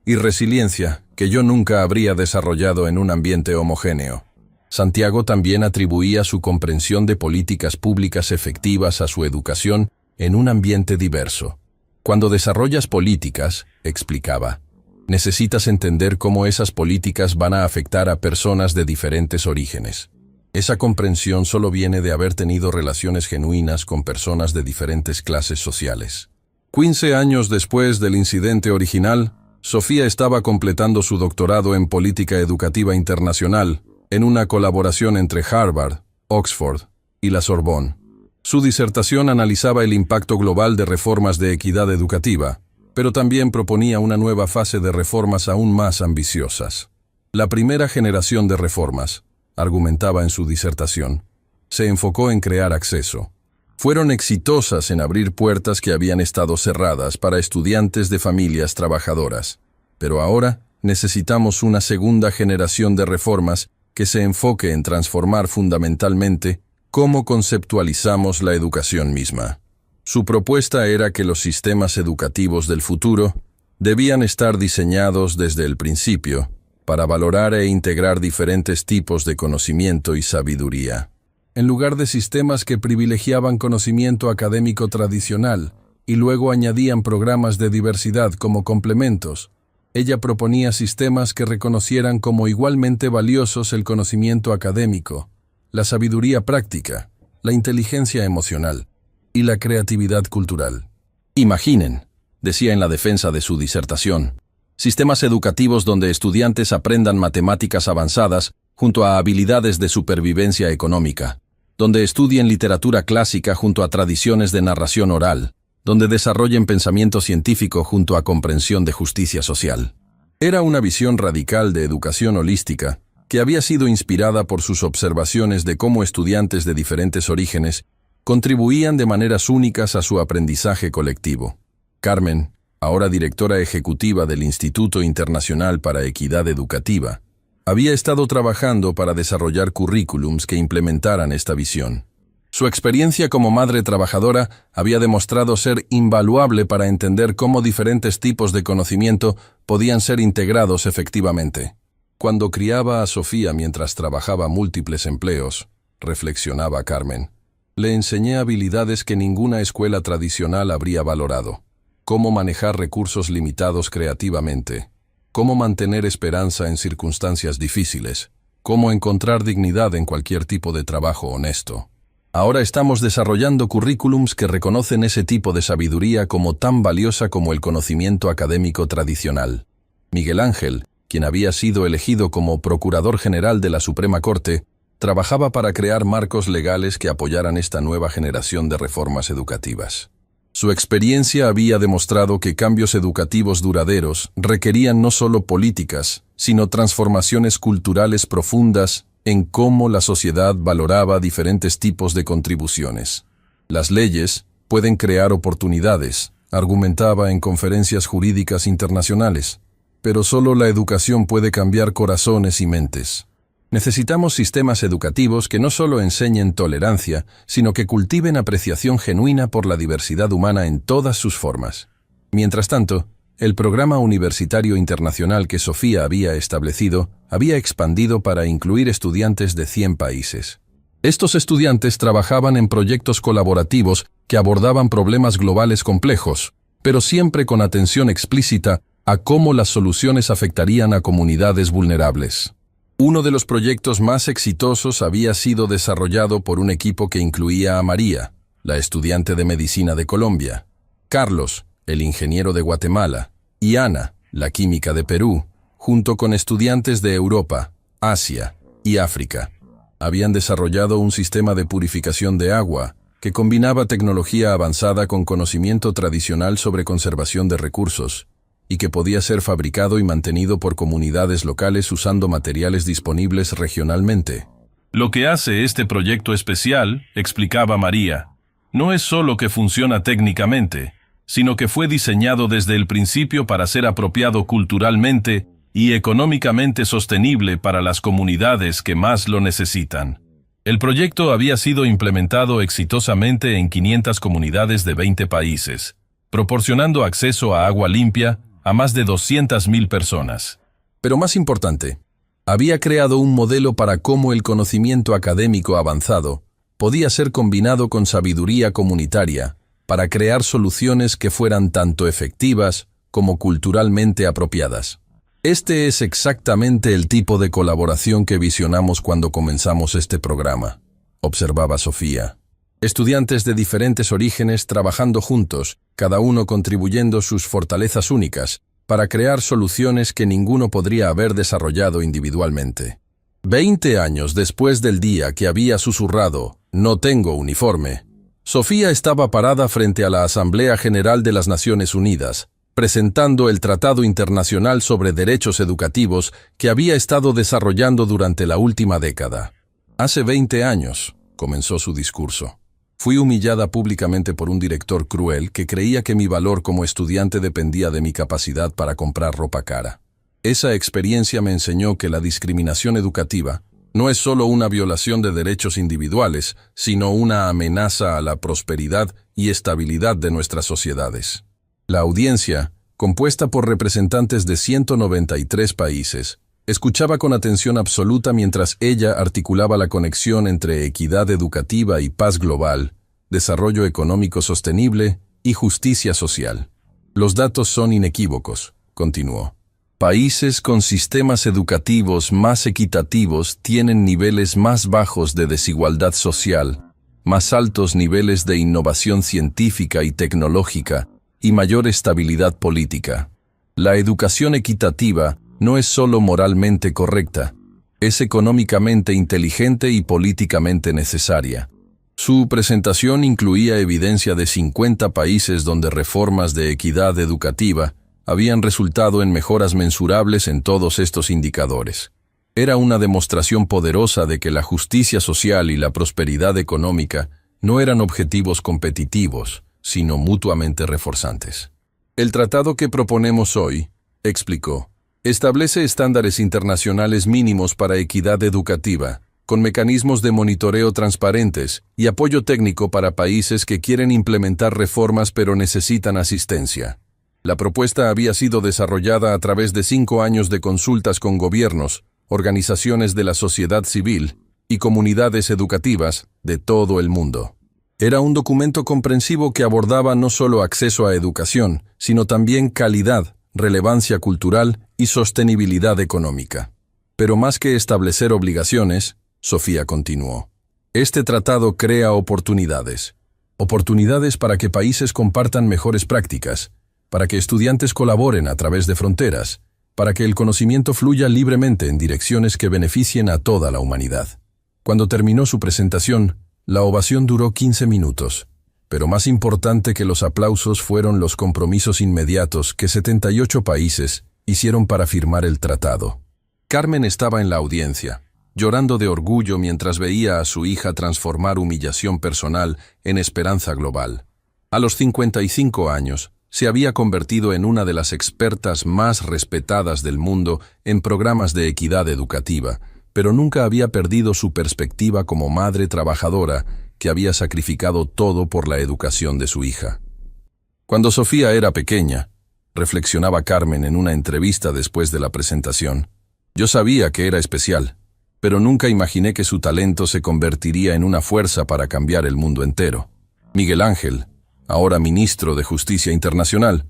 y resiliencia que yo nunca habría desarrollado en un ambiente homogéneo. Santiago también atribuía su comprensión de políticas públicas efectivas a su educación en un ambiente diverso. Cuando desarrollas políticas, explicaba, necesitas entender cómo esas políticas van a afectar a personas de diferentes orígenes. Esa comprensión solo viene de haber tenido relaciones genuinas con personas de diferentes clases sociales. 15 años después del incidente original, Sofía estaba completando su doctorado en política educativa internacional, en una colaboración entre Harvard, Oxford y la Sorbonne. Su disertación analizaba el impacto global de reformas de equidad educativa, pero también proponía una nueva fase de reformas aún más ambiciosas. La primera generación de reformas, argumentaba en su disertación, se enfocó en crear acceso. Fueron exitosas en abrir puertas que habían estado cerradas para estudiantes de familias trabajadoras, pero ahora necesitamos una segunda generación de reformas que se enfoque en transformar fundamentalmente cómo conceptualizamos la educación misma. Su propuesta era que los sistemas educativos del futuro debían estar diseñados desde el principio para valorar e integrar diferentes tipos de conocimiento y sabiduría. En lugar de sistemas que privilegiaban conocimiento académico tradicional y luego añadían programas de diversidad como complementos, ella proponía sistemas que reconocieran como igualmente valiosos el conocimiento académico, la sabiduría práctica, la inteligencia emocional y la creatividad cultural. Imaginen, decía en la defensa de su disertación, sistemas educativos donde estudiantes aprendan matemáticas avanzadas junto a habilidades de supervivencia económica, donde estudien literatura clásica junto a tradiciones de narración oral, donde desarrollen pensamiento científico junto a comprensión de justicia social. Era una visión radical de educación holística que había sido inspirada por sus observaciones de cómo estudiantes de diferentes orígenes contribuían de maneras únicas a su aprendizaje colectivo. Carmen, ahora directora ejecutiva del Instituto Internacional para Equidad Educativa, había estado trabajando para desarrollar currículums que implementaran esta visión. Su experiencia como madre trabajadora había demostrado ser invaluable para entender cómo diferentes tipos de conocimiento podían ser integrados efectivamente. Cuando criaba a Sofía mientras trabajaba múltiples empleos, reflexionaba Carmen, le enseñé habilidades que ninguna escuela tradicional habría valorado. Cómo manejar recursos limitados creativamente, cómo mantener esperanza en circunstancias difíciles, cómo encontrar dignidad en cualquier tipo de trabajo honesto. Ahora estamos desarrollando currículums que reconocen ese tipo de sabiduría como tan valiosa como el conocimiento académico tradicional. Miguel Ángel, quien había sido elegido como Procurador General de la Suprema Corte, trabajaba para crear marcos legales que apoyaran esta nueva generación de reformas educativas. Su experiencia había demostrado que cambios educativos duraderos requerían no solo políticas, sino transformaciones culturales profundas en cómo la sociedad valoraba diferentes tipos de contribuciones. Las leyes pueden crear oportunidades, argumentaba en conferencias jurídicas internacionales, pero solo la educación puede cambiar corazones y mentes. Necesitamos sistemas educativos que no solo enseñen tolerancia, sino que cultiven apreciación genuina por la diversidad humana en todas sus formas. Mientras tanto, el programa universitario internacional que Sofía había establecido había expandido para incluir estudiantes de 100 países. Estos estudiantes trabajaban en proyectos colaborativos que abordaban problemas globales complejos, pero siempre con atención explícita a cómo las soluciones afectarían a comunidades vulnerables. Uno de los proyectos más exitosos había sido desarrollado por un equipo que incluía a María, la estudiante de medicina de Colombia, Carlos, el ingeniero de Guatemala, y Ana, la química de Perú, junto con estudiantes de Europa, Asia y África. Habían desarrollado un sistema de purificación de agua que combinaba tecnología avanzada con conocimiento tradicional sobre conservación de recursos, y que podía ser fabricado y mantenido por comunidades locales usando materiales disponibles regionalmente. Lo que hace este proyecto especial, explicaba María, no es solo que funciona técnicamente, sino que fue diseñado desde el principio para ser apropiado culturalmente y económicamente sostenible para las comunidades que más lo necesitan. El proyecto había sido implementado exitosamente en 500 comunidades de 20 países, proporcionando acceso a agua limpia a más de 200.000 personas. Pero más importante, Había creado un modelo para cómo el conocimiento académico avanzado podía ser combinado con sabiduría comunitaria para crear soluciones que fueran tanto efectivas como culturalmente apropiadas. Este es exactamente el tipo de colaboración que visionamos cuando comenzamos este programa, observaba Sofía. Estudiantes de diferentes orígenes trabajando juntos, cada uno contribuyendo sus fortalezas únicas, para crear soluciones que ninguno podría haber desarrollado individualmente. 20 años después del día que había susurrado, «No tengo uniforme», Sofía estaba parada frente a la Asamblea General de las Naciones Unidas, presentando el Tratado Internacional sobre Derechos Educativos que había estado desarrollando durante la última década. «Hace 20 años», comenzó su discurso, «fui humillada públicamente por un director cruel que creía que mi valor como estudiante dependía de mi capacidad para comprar ropa cara. Esa experiencia me enseñó que la discriminación educativa no es solo una violación de derechos individuales, sino una amenaza a la prosperidad y estabilidad de nuestras sociedades». La audiencia, compuesta por representantes de 193 países, escuchaba con atención absoluta mientras ella articulaba la conexión entre equidad educativa y paz global, desarrollo económico sostenible y justicia social. «Los datos son inequívocos», continuó. «Países con sistemas educativos más equitativos tienen niveles más bajos de desigualdad social, más altos niveles de innovación científica y tecnológica y mayor estabilidad política. La educación equitativa no es solo moralmente correcta, es económicamente inteligente y políticamente necesaria». Su presentación incluía evidencia de 50 países donde reformas de equidad educativa habían resultado en mejoras mensurables en todos estos indicadores. Era una demostración poderosa de que la justicia social y la prosperidad económica no eran objetivos competitivos, sino mutuamente reforzantes. «El tratado que proponemos hoy», explicó, «establece estándares internacionales mínimos para equidad educativa, con mecanismos de monitoreo transparentes y apoyo técnico para países que quieren implementar reformas pero necesitan asistencia. La propuesta había sido desarrollada a través de 5 años de consultas con gobiernos, organizaciones de la sociedad civil y comunidades educativas de todo el mundo. Era un documento comprensivo que abordaba no solo acceso a educación, sino también calidad, relevancia cultural y sostenibilidad económica. Pero más que establecer obligaciones, Sofía continuó, este tratado crea oportunidades. Oportunidades para que países compartan mejores prácticas, para que estudiantes colaboren a través de fronteras, para que el conocimiento fluya libremente en direcciones que beneficien a toda la humanidad. Cuando terminó su presentación, la ovación duró 15 minutos, pero más importante que los aplausos fueron los compromisos inmediatos que 78 países hicieron para firmar el tratado. Carmen estaba en la audiencia, llorando de orgullo mientras veía a su hija transformar humillación personal en esperanza global. A los 55 años, se había convertido en una de las expertas más respetadas del mundo en programas de equidad educativa, pero nunca había perdido su perspectiva como madre trabajadora que había sacrificado todo por la educación de su hija. Cuando Sofía era pequeña, reflexionaba Carmen en una entrevista después de la presentación, yo sabía que era especial, pero nunca imaginé que su talento se convertiría en una fuerza para cambiar el mundo entero. Miguel Ángel, ahora ministro de Justicia Internacional,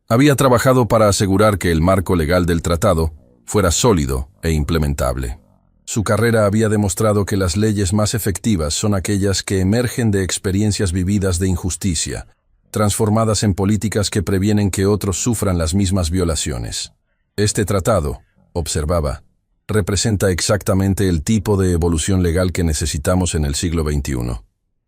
había trabajado para asegurar que el marco legal del tratado fuera sólido e implementable. Su carrera había demostrado que las leyes más efectivas son aquellas que emergen de experiencias vividas de injusticia, transformadas en políticas que previenen que otros sufran las mismas violaciones. Este tratado, observaba, representa exactamente el tipo de evolución legal que necesitamos en el siglo XXI.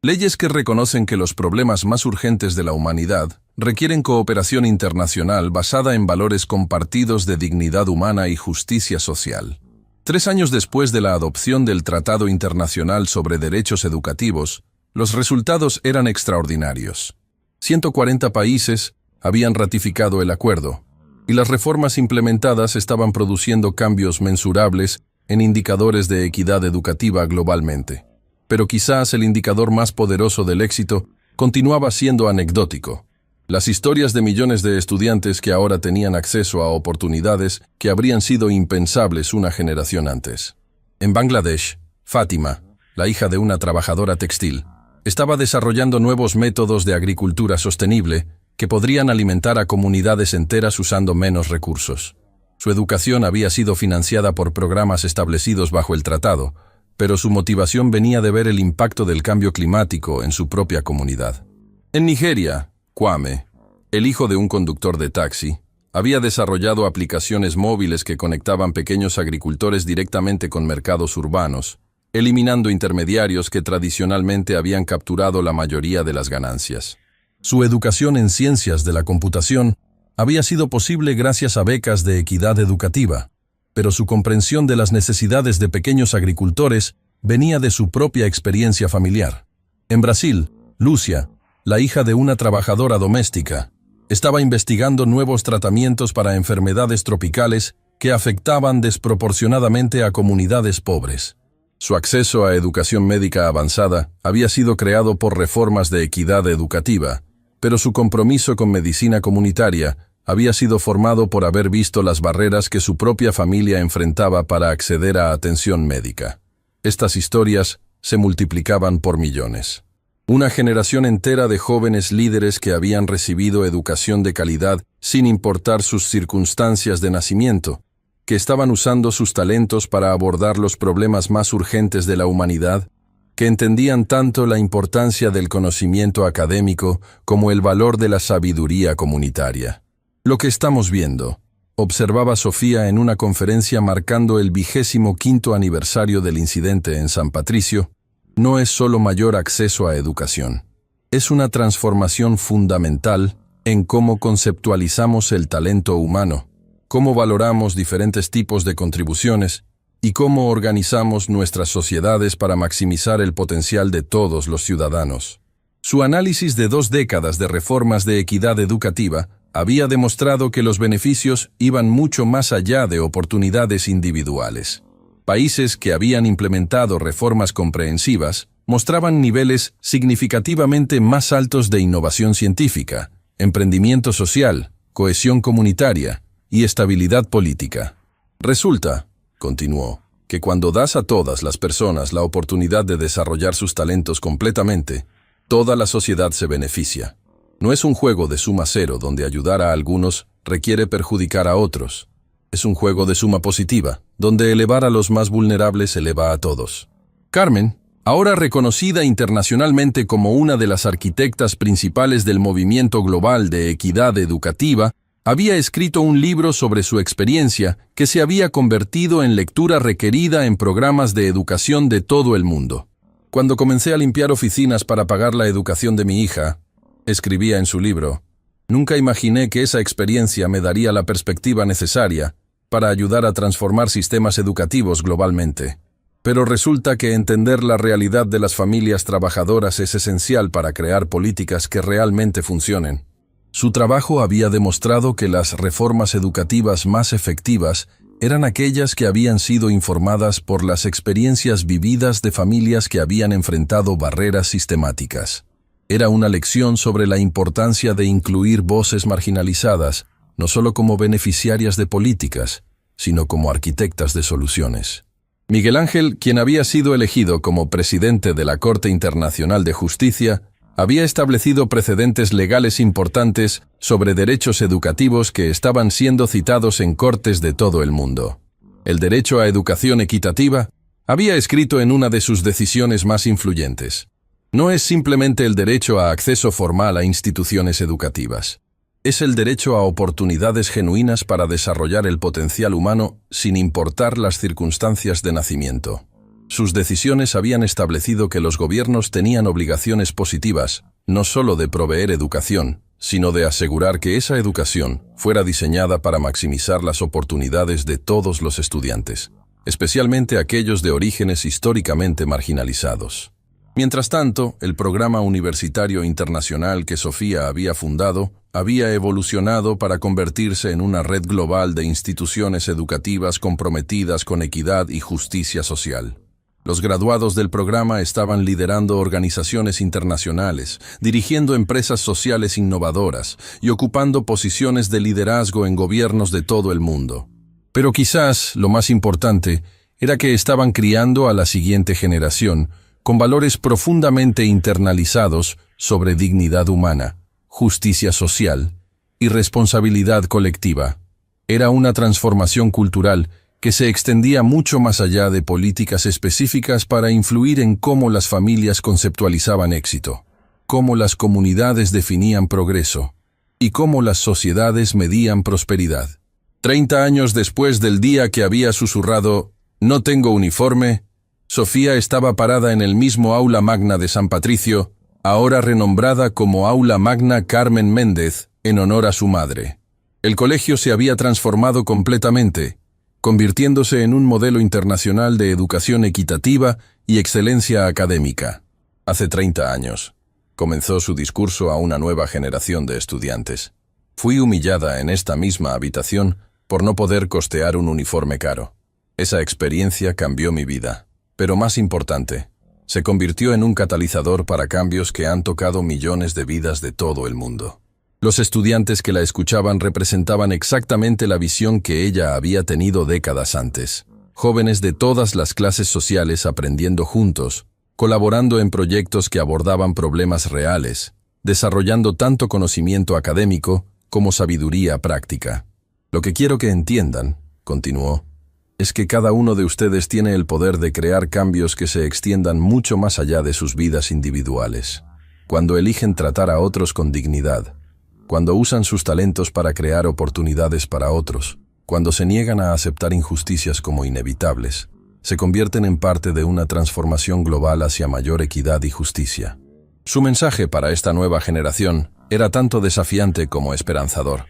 Leyes que reconocen que los problemas más urgentes de la humanidad requieren cooperación internacional basada en valores compartidos de dignidad humana y justicia social. 3 años después de la adopción del Tratado Internacional sobre Derechos Educativos, los resultados eran extraordinarios. 140 países habían ratificado el acuerdo, y las reformas implementadas estaban produciendo cambios mensurables en indicadores de equidad educativa globalmente. Pero quizás el indicador más poderoso del éxito continuaba siendo anecdótico: Las historias de millones de estudiantes que ahora tenían acceso a oportunidades que habrían sido impensables una generación antes. En Bangladesh, Fátima, la hija de una trabajadora textil, estaba desarrollando nuevos métodos de agricultura sostenible que podrían alimentar a comunidades enteras usando menos recursos. Su educación había sido financiada por programas establecidos bajo el tratado, pero su motivación venía de ver el impacto del cambio climático en su propia comunidad. En Nigeria, Kwame, el hijo de un conductor de taxi, había desarrollado aplicaciones móviles que conectaban pequeños agricultores directamente con mercados urbanos, eliminando intermediarios que tradicionalmente habían capturado la mayoría de las ganancias. Su educación en ciencias de la computación había sido posible gracias a becas de equidad educativa, pero su comprensión de las necesidades de pequeños agricultores venía de su propia experiencia familiar. En Brasil, Lúcia, la hija de una trabajadora doméstica, estaba investigando nuevos tratamientos para enfermedades tropicales que afectaban desproporcionadamente a comunidades pobres. Su acceso a educación médica avanzada había sido creado por reformas de equidad educativa, pero su compromiso con medicina comunitaria había sido formado por haber visto las barreras que su propia familia enfrentaba para acceder a atención médica. Estas historias se multiplicaban por millones. Una generación entera de jóvenes líderes que habían recibido educación de calidad sin importar sus circunstancias de nacimiento, que estaban usando sus talentos para abordar los problemas más urgentes de la humanidad, que entendían tanto la importancia del conocimiento académico como el valor de la sabiduría comunitaria. Lo que estamos viendo, observaba Sofía en una conferencia marcando el 25º aniversario del incidente en San Patricio, no es solo mayor acceso a educación. Es una transformación fundamental en cómo conceptualizamos el talento humano, cómo valoramos diferentes tipos de contribuciones y cómo organizamos nuestras sociedades para maximizar el potencial de todos los ciudadanos. Su análisis de 2 décadas de reformas de equidad educativa había demostrado que los beneficios iban mucho más allá de oportunidades individuales. Países que habían implementado reformas comprensivas mostraban niveles significativamente más altos de innovación científica, emprendimiento social, cohesión comunitaria y estabilidad política. Resulta, continuó, que cuando das a todas las personas la oportunidad de desarrollar sus talentos completamente, toda la sociedad se beneficia. No es un juego de suma cero donde ayudar a algunos requiere perjudicar a otros. Es un juego de suma positiva, donde elevar a los más vulnerables eleva a todos. Carmen, ahora reconocida internacionalmente como una de las arquitectas principales del movimiento global de equidad educativa, había escrito un libro sobre su experiencia que se había convertido en lectura requerida en programas de educación de todo el mundo. Cuando comencé a limpiar oficinas para pagar la educación de mi hija, escribía en su libro, nunca imaginé que esa experiencia me daría la perspectiva necesaria para ayudar a transformar sistemas educativos globalmente. Pero resulta que entender la realidad de las familias trabajadoras es esencial para crear políticas que realmente funcionen. Su trabajo había demostrado que las reformas educativas más efectivas eran aquellas que habían sido informadas por las experiencias vividas de familias que habían enfrentado barreras sistemáticas. Era una lección sobre la importancia de incluir voces marginalizadas, no solo como beneficiarias de políticas, sino como arquitectas de soluciones. Miguel Ángel, quien había sido elegido como presidente de la Corte Internacional de Justicia, había establecido precedentes legales importantes sobre derechos educativos que estaban siendo citados en cortes de todo el mundo. El derecho a educación equitativa había escrito en una de sus decisiones más influyentes. No es simplemente el derecho a acceso formal a instituciones educativas. Es el derecho a oportunidades genuinas para desarrollar el potencial humano sin importar las circunstancias de nacimiento. Sus decisiones habían establecido que los gobiernos tenían obligaciones positivas, no solo de proveer educación, sino de asegurar que esa educación fuera diseñada para maximizar las oportunidades de todos los estudiantes, especialmente aquellos de orígenes históricamente marginalizados. Mientras tanto, el programa universitario internacional que Sofía había fundado había evolucionado para convertirse en una red global de instituciones educativas comprometidas con equidad y justicia social. Los graduados del programa estaban liderando organizaciones internacionales, dirigiendo empresas sociales innovadoras y ocupando posiciones de liderazgo en gobiernos de todo el mundo. Pero quizás lo más importante era que estaban criando a la siguiente generación con valores profundamente internalizados sobre dignidad humana, justicia social y responsabilidad colectiva. Era una transformación cultural que se extendía mucho más allá de políticas específicas para influir en cómo las familias conceptualizaban éxito, cómo las comunidades definían progreso y cómo las sociedades medían prosperidad. 30 años después del día que había susurrado «No tengo uniforme», Sofía estaba parada en el mismo aula magna de San Patricio, ahora renombrada como Aula Magna Carmen Méndez, en honor a su madre. El colegio se había transformado completamente, convirtiéndose en un modelo internacional de educación equitativa y excelencia académica. Hace 30 años, comenzó su discurso a una nueva generación de estudiantes. Fui humillada en esta misma habitación por no poder costear un uniforme caro. Esa experiencia cambió mi vida, pero más importante, se convirtió en un catalizador para cambios que han tocado millones de vidas de todo el mundo. Los estudiantes que la escuchaban representaban exactamente la visión que ella había tenido décadas antes. Jóvenes de todas las clases sociales aprendiendo juntos, colaborando en proyectos que abordaban problemas reales, desarrollando tanto conocimiento académico como sabiduría práctica. Lo que quiero que entiendan, continuó, es que cada uno de ustedes tiene el poder de crear cambios que se extiendan mucho más allá de sus vidas individuales. Cuando eligen tratar a otros con dignidad, cuando usan sus talentos para crear oportunidades para otros, cuando se niegan a aceptar injusticias como inevitables, se convierten en parte de una transformación global hacia mayor equidad y justicia. Su mensaje para esta nueva generación era tanto desafiante como esperanzador,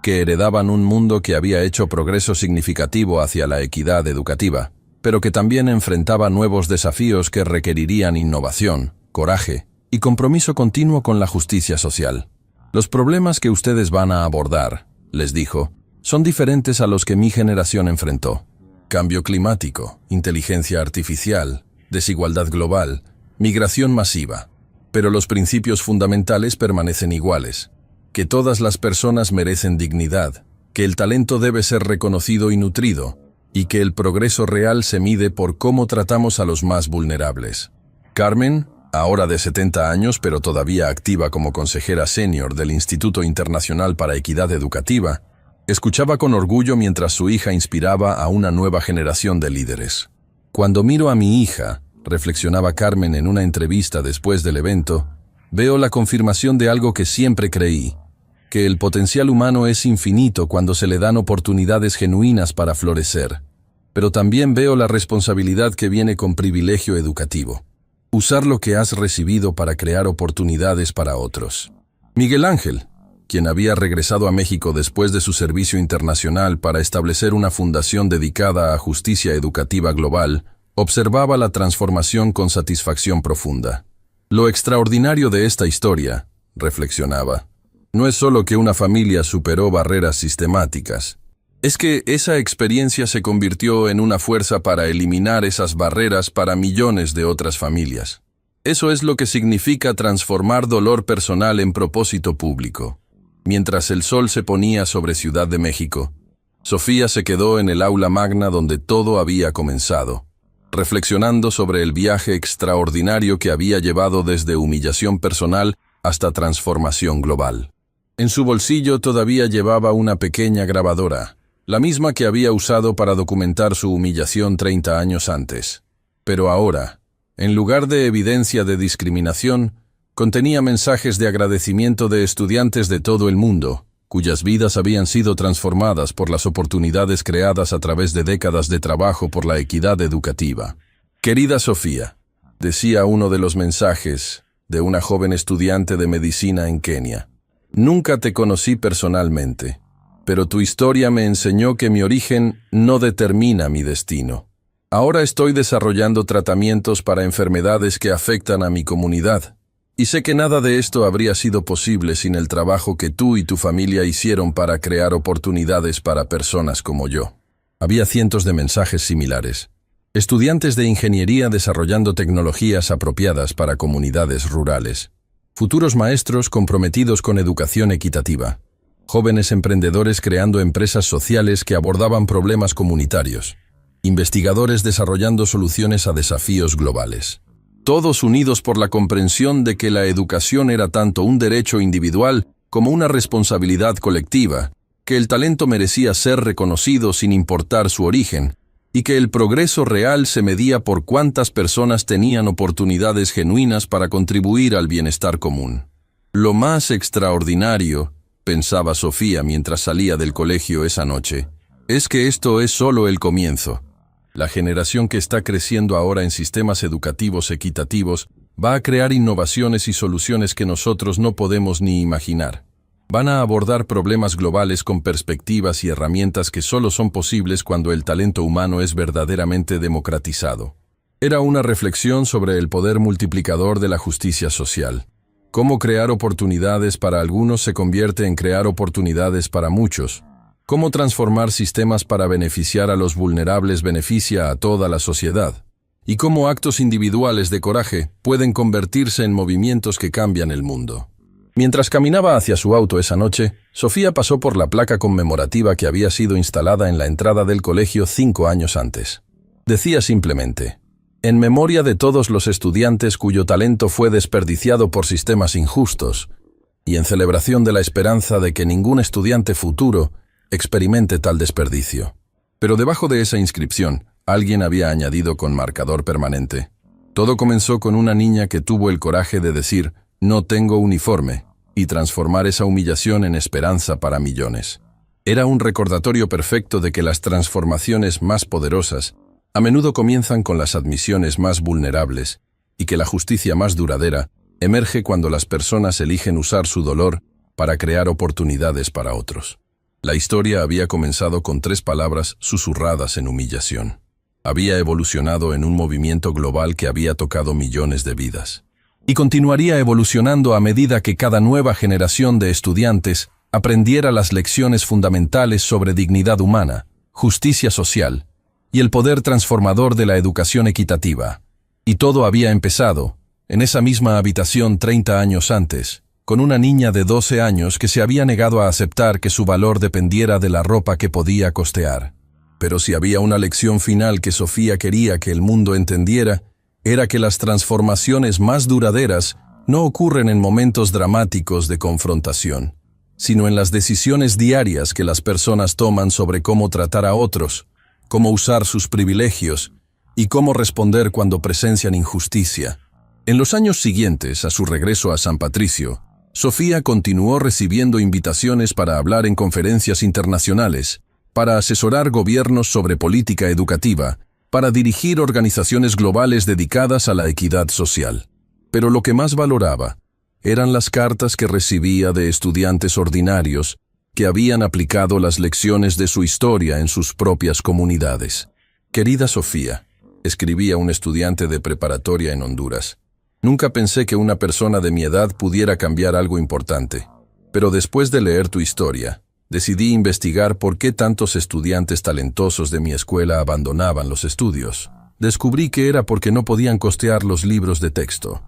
que heredaban un mundo que había hecho progreso significativo hacia la equidad educativa, pero que también enfrentaba nuevos desafíos que requerirían innovación, coraje y compromiso continuo con la justicia social. Los problemas que ustedes van a abordar, les dijo, son diferentes a los que mi generación enfrentó. Cambio climático, inteligencia artificial, desigualdad global, migración masiva. Pero los principios fundamentales permanecen iguales. Que todas las personas merecen dignidad, que el talento debe ser reconocido y nutrido, y que el progreso real se mide por cómo tratamos a los más vulnerables. Carmen, ahora de 70 años pero todavía activa como consejera senior del Instituto Internacional para Equidad Educativa, escuchaba con orgullo mientras su hija inspiraba a una nueva generación de líderes. Cuando miro a mi hija, reflexionaba Carmen en una entrevista después del evento, veo la confirmación de algo que siempre creí, que el potencial humano es infinito cuando se le dan oportunidades genuinas para florecer. Pero también veo la responsabilidad que viene con privilegio educativo. Usar lo que has recibido para crear oportunidades para otros. Miguel Ángel, quien había regresado a México después de su servicio internacional para establecer una fundación dedicada a justicia educativa global, observaba la transformación con satisfacción profunda. Lo extraordinario de esta historia, reflexionaba, no es solo que una familia superó barreras sistemáticas, es que esa experiencia se convirtió en una fuerza para eliminar esas barreras para millones de otras familias. Eso es lo que significa transformar dolor personal en propósito público. Mientras el sol se ponía sobre Ciudad de México, Sofía se quedó en el aula magna donde todo había comenzado, reflexionando sobre el viaje extraordinario que había llevado desde humillación personal hasta transformación global. En su bolsillo todavía llevaba una pequeña grabadora, la misma que había usado para documentar su humillación 30 años antes. Pero ahora, en lugar de evidencia de discriminación, contenía mensajes de agradecimiento de estudiantes de todo el mundo, cuyas vidas habían sido transformadas por las oportunidades creadas a través de décadas de trabajo por la equidad educativa. Querida Sofía, decía uno de los mensajes de una joven estudiante de medicina en Kenia, nunca te conocí personalmente, pero tu historia me enseñó que mi origen no determina mi destino. Ahora estoy desarrollando tratamientos para enfermedades que afectan a mi comunidad. Y sé que nada de esto habría sido posible sin el trabajo que tú y tu familia hicieron para crear oportunidades para personas como yo. Había cientos de mensajes similares. estudiantes de ingeniería desarrollando tecnologías apropiadas para comunidades rurales, futuros maestros comprometidos con educación equitativa, jóvenes emprendedores creando empresas sociales que abordaban problemas comunitarios, investigadores desarrollando soluciones a desafíos globales. Todos unidos por la comprensión de que la educación era tanto un derecho individual como una responsabilidad colectiva, que el talento merecía ser reconocido sin importar su origen, y que el progreso real se medía por cuántas personas tenían oportunidades genuinas para contribuir al bienestar común. Lo más extraordinario, pensaba Sofía mientras salía del colegio esa noche, es que esto es solo el comienzo. La generación que está creciendo ahora en sistemas educativos equitativos va a crear innovaciones y soluciones que nosotros no podemos ni imaginar. Van a abordar problemas globales con perspectivas y herramientas que solo son posibles cuando el talento humano es verdaderamente democratizado. Era una reflexión sobre el poder multiplicador de la justicia social. Cómo crear oportunidades para algunos se convierte en crear oportunidades para muchos. Cómo transformar sistemas para beneficiar a los vulnerables beneficia a toda la sociedad. Y cómo actos individuales de coraje pueden convertirse en movimientos que cambian el mundo. Mientras caminaba hacia su auto esa noche, Sofía pasó por la placa conmemorativa que había sido instalada en la entrada del colegio 5 años antes. Decía simplemente: en memoria de todos los estudiantes cuyo talento fue desperdiciado por sistemas injustos, y en celebración de la esperanza de que ningún estudiante futuro experimente tal desperdicio. Pero debajo de esa inscripción, alguien había añadido con marcador permanente: todo comenzó con una niña que tuvo el coraje de decir «no tengo uniforme», y transformar esa humillación en esperanza para millones. Era un recordatorio perfecto de que las transformaciones más poderosas a menudo comienzan con las admisiones más vulnerables, y que la justicia más duradera emerge cuando las personas eligen usar su dolor para crear oportunidades para otros. La historia había comenzado con 3 palabras susurradas en humillación. Había evolucionado en un movimiento global que había tocado millones de vidas. Y continuaría evolucionando a medida que cada nueva generación de estudiantes aprendiera las lecciones fundamentales sobre dignidad humana, justicia social y el poder transformador de la educación equitativa. Y todo había empezado, en esa misma habitación 30 años antes, con una niña de 12 años que se había negado a aceptar que su valor dependiera de la ropa que podía costear. Pero si había una lección final que Sofía quería que el mundo entendiera, era que las transformaciones más duraderas no ocurren en momentos dramáticos de confrontación, sino en las decisiones diarias que las personas toman sobre cómo tratar a otros, cómo usar sus privilegios y cómo responder cuando presencian injusticia. En los años siguientes a su regreso a San Patricio, Sofía continuó recibiendo invitaciones para hablar en conferencias internacionales, para asesorar gobiernos sobre política educativa, para dirigir organizaciones globales dedicadas a la equidad social. Pero lo que más valoraba eran las cartas que recibía de estudiantes ordinarios que habían aplicado las lecciones de su historia en sus propias comunidades. Querida Sofía, escribía un estudiante de preparatoria en Honduras, nunca pensé que una persona de mi edad pudiera cambiar algo importante, pero después de leer tu historia, decidí investigar por qué tantos estudiantes talentosos de mi escuela abandonaban los estudios. Descubrí que era porque no podían costear los libros de texto.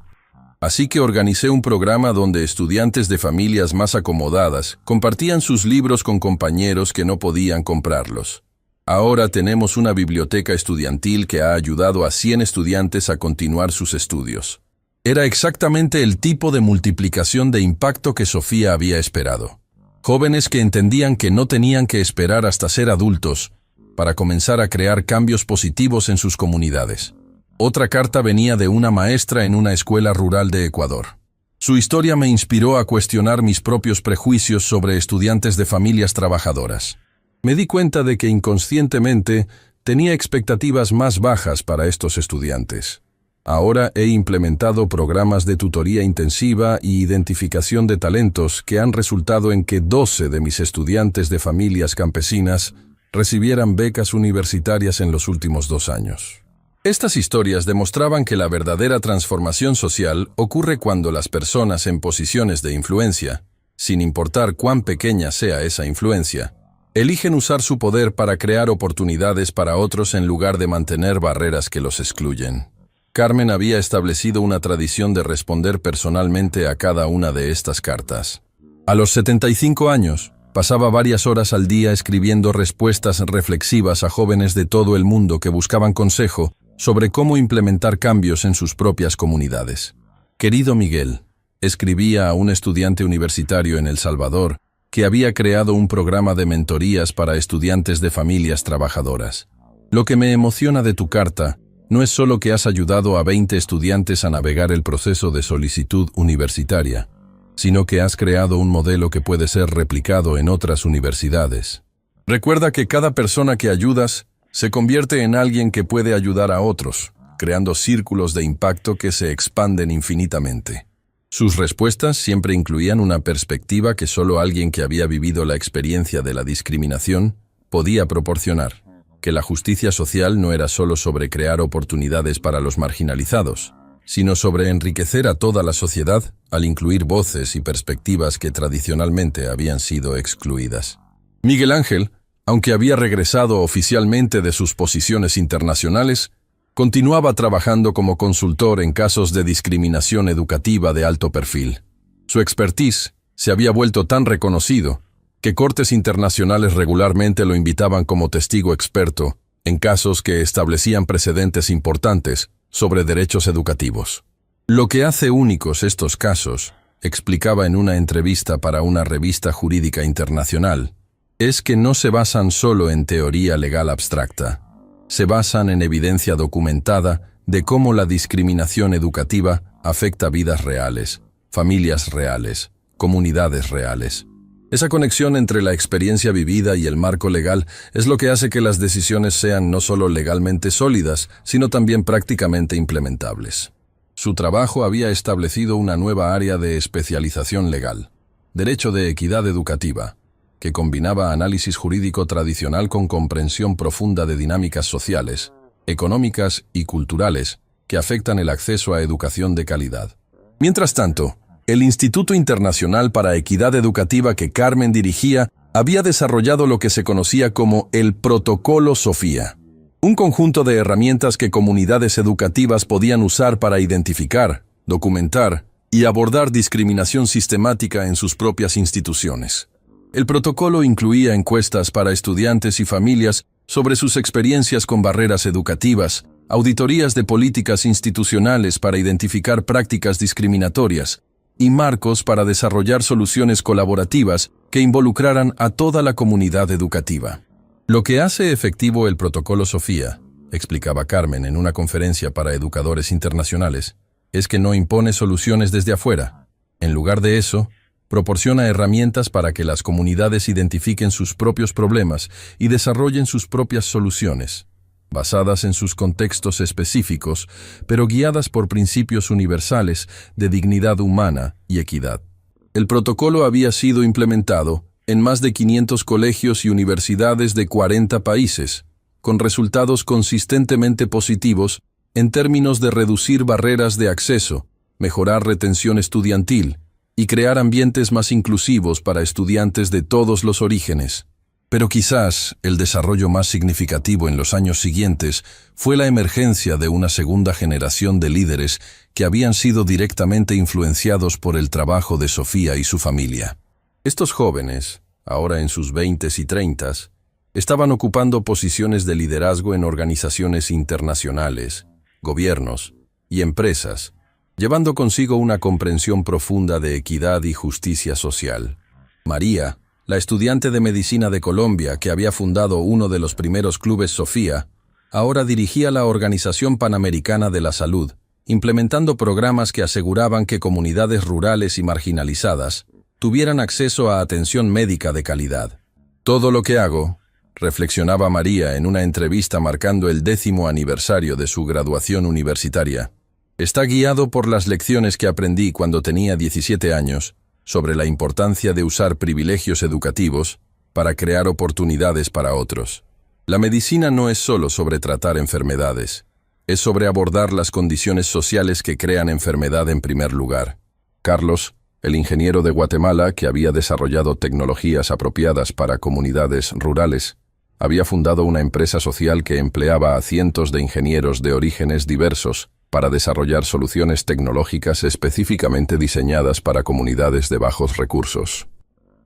Así que organicé un programa donde estudiantes de familias más acomodadas compartían sus libros con compañeros que no podían comprarlos. Ahora tenemos una biblioteca estudiantil que ha ayudado a 100 estudiantes a continuar sus estudios. Era exactamente el tipo de multiplicación de impacto que Sofía había esperado. Jóvenes que entendían que no tenían que esperar hasta ser adultos para comenzar a crear cambios positivos en sus comunidades. Otra carta venía de una maestra en una escuela rural de Ecuador. Su historia me inspiró a cuestionar mis propios prejuicios sobre estudiantes de familias trabajadoras. Me di cuenta de que inconscientemente tenía expectativas más bajas para estos estudiantes. Ahora he implementado programas de tutoría intensiva y identificación de talentos que han resultado en que 12 de mis estudiantes de familias campesinas recibieran becas universitarias en los últimos 2 años. Estas historias demostraban que la verdadera transformación social ocurre cuando las personas en posiciones de influencia, sin importar cuán pequeña sea esa influencia, Eligen usar su poder para crear oportunidades para otros en lugar de mantener barreras que los excluyen. Carmen había establecido una tradición de responder personalmente a cada una de estas cartas. A los 75 años, pasaba varias horas al día escribiendo respuestas reflexivas a jóvenes de todo el mundo que buscaban consejo sobre cómo implementar cambios en sus propias comunidades. Querido Miguel, escribía a un estudiante universitario en El Salvador que había creado un programa de mentorías para estudiantes de familias trabajadoras. Lo que me emociona de tu carta no es solo que has ayudado a 20 estudiantes a navegar el proceso de solicitud universitaria, sino que has creado un modelo que puede ser replicado en otras universidades. Recuerda que cada persona que ayudas se convierte en alguien que puede ayudar a otros, creando círculos de impacto que se expanden infinitamente. Sus respuestas siempre incluían una perspectiva que solo alguien que había vivido la experiencia de la discriminación podía proporcionar, que la justicia social no era solo sobre crear oportunidades para los marginalizados, sino sobre enriquecer a toda la sociedad al incluir voces y perspectivas que tradicionalmente habían sido excluidas. Miguel Ángel, aunque había regresado oficialmente de sus posiciones internacionales, continuaba trabajando como consultor en casos de discriminación educativa de alto perfil. Su expertise se había vuelto tan reconocido que cortes internacionales regularmente lo invitaban como testigo experto en casos que establecían precedentes importantes sobre derechos educativos. Lo que hace únicos estos casos, explicaba en una entrevista para una revista jurídica internacional, es que no se basan solo en teoría legal abstracta. Se basan en evidencia documentada de cómo la discriminación educativa afecta vidas reales, familias reales, comunidades reales. Esa conexión entre la experiencia vivida y el marco legal es lo que hace que las decisiones sean no solo legalmente sólidas, sino también prácticamente implementables. Su trabajo había establecido una nueva área de especialización legal, Derecho de Equidad Educativa, que combinaba análisis jurídico tradicional con comprensión profunda de dinámicas sociales, económicas y culturales que afectan el acceso a educación de calidad. Mientras tanto, el Instituto Internacional para Equidad Educativa que Carmen dirigía había desarrollado lo que se conocía como el Protocolo Sofía, un conjunto de herramientas que comunidades educativas podían usar para identificar, documentar y abordar discriminación sistemática en sus propias instituciones. El protocolo incluía encuestas para estudiantes y familias sobre sus experiencias con barreras educativas, auditorías de políticas institucionales para identificar prácticas discriminatorias y marcos para desarrollar soluciones colaborativas que involucraran a toda la comunidad educativa. Lo que hace efectivo el Protocolo Sofía, explicaba Carmen en una conferencia para educadores internacionales, es que no impone soluciones desde afuera. En lugar de eso, proporciona herramientas para que las comunidades identifiquen sus propios problemas y desarrollen sus propias soluciones, basadas en sus contextos específicos, pero guiadas por principios universales de dignidad humana y equidad. El protocolo había sido implementado en más de 500 colegios y universidades de 40 países, con resultados consistentemente positivos en términos de reducir barreras de acceso, mejorar retención estudiantil, y crear ambientes más inclusivos para estudiantes de todos los orígenes. Pero quizás el desarrollo más significativo en los años siguientes fue la emergencia de una segunda generación de líderes que habían sido directamente influenciados por el trabajo de Sofía y su familia. Estos jóvenes, ahora en sus 20s y 30s, estaban ocupando posiciones de liderazgo en organizaciones internacionales, gobiernos y empresas, llevando consigo una comprensión profunda de equidad y justicia social. María, la estudiante de medicina de Colombia que había fundado uno de los primeros clubes Sofía, ahora dirigía la Organización Panamericana de la Salud, implementando programas que aseguraban que comunidades rurales y marginalizadas tuvieran acceso a atención médica de calidad. Todo lo que hago, reflexionaba María en una entrevista marcando el 10º aniversario de su graduación universitaria, está guiado por las lecciones que aprendí cuando tenía 17 años sobre la importancia de usar privilegios educativos para crear oportunidades para otros. La medicina no es solo sobre tratar enfermedades, es sobre abordar las condiciones sociales que crean enfermedad en primer lugar. Carlos, el ingeniero de Guatemala, que había desarrollado tecnologías apropiadas para comunidades rurales, había fundado una empresa social que empleaba a cientos de ingenieros de orígenes diversos para desarrollar soluciones tecnológicas específicamente diseñadas para comunidades de bajos recursos.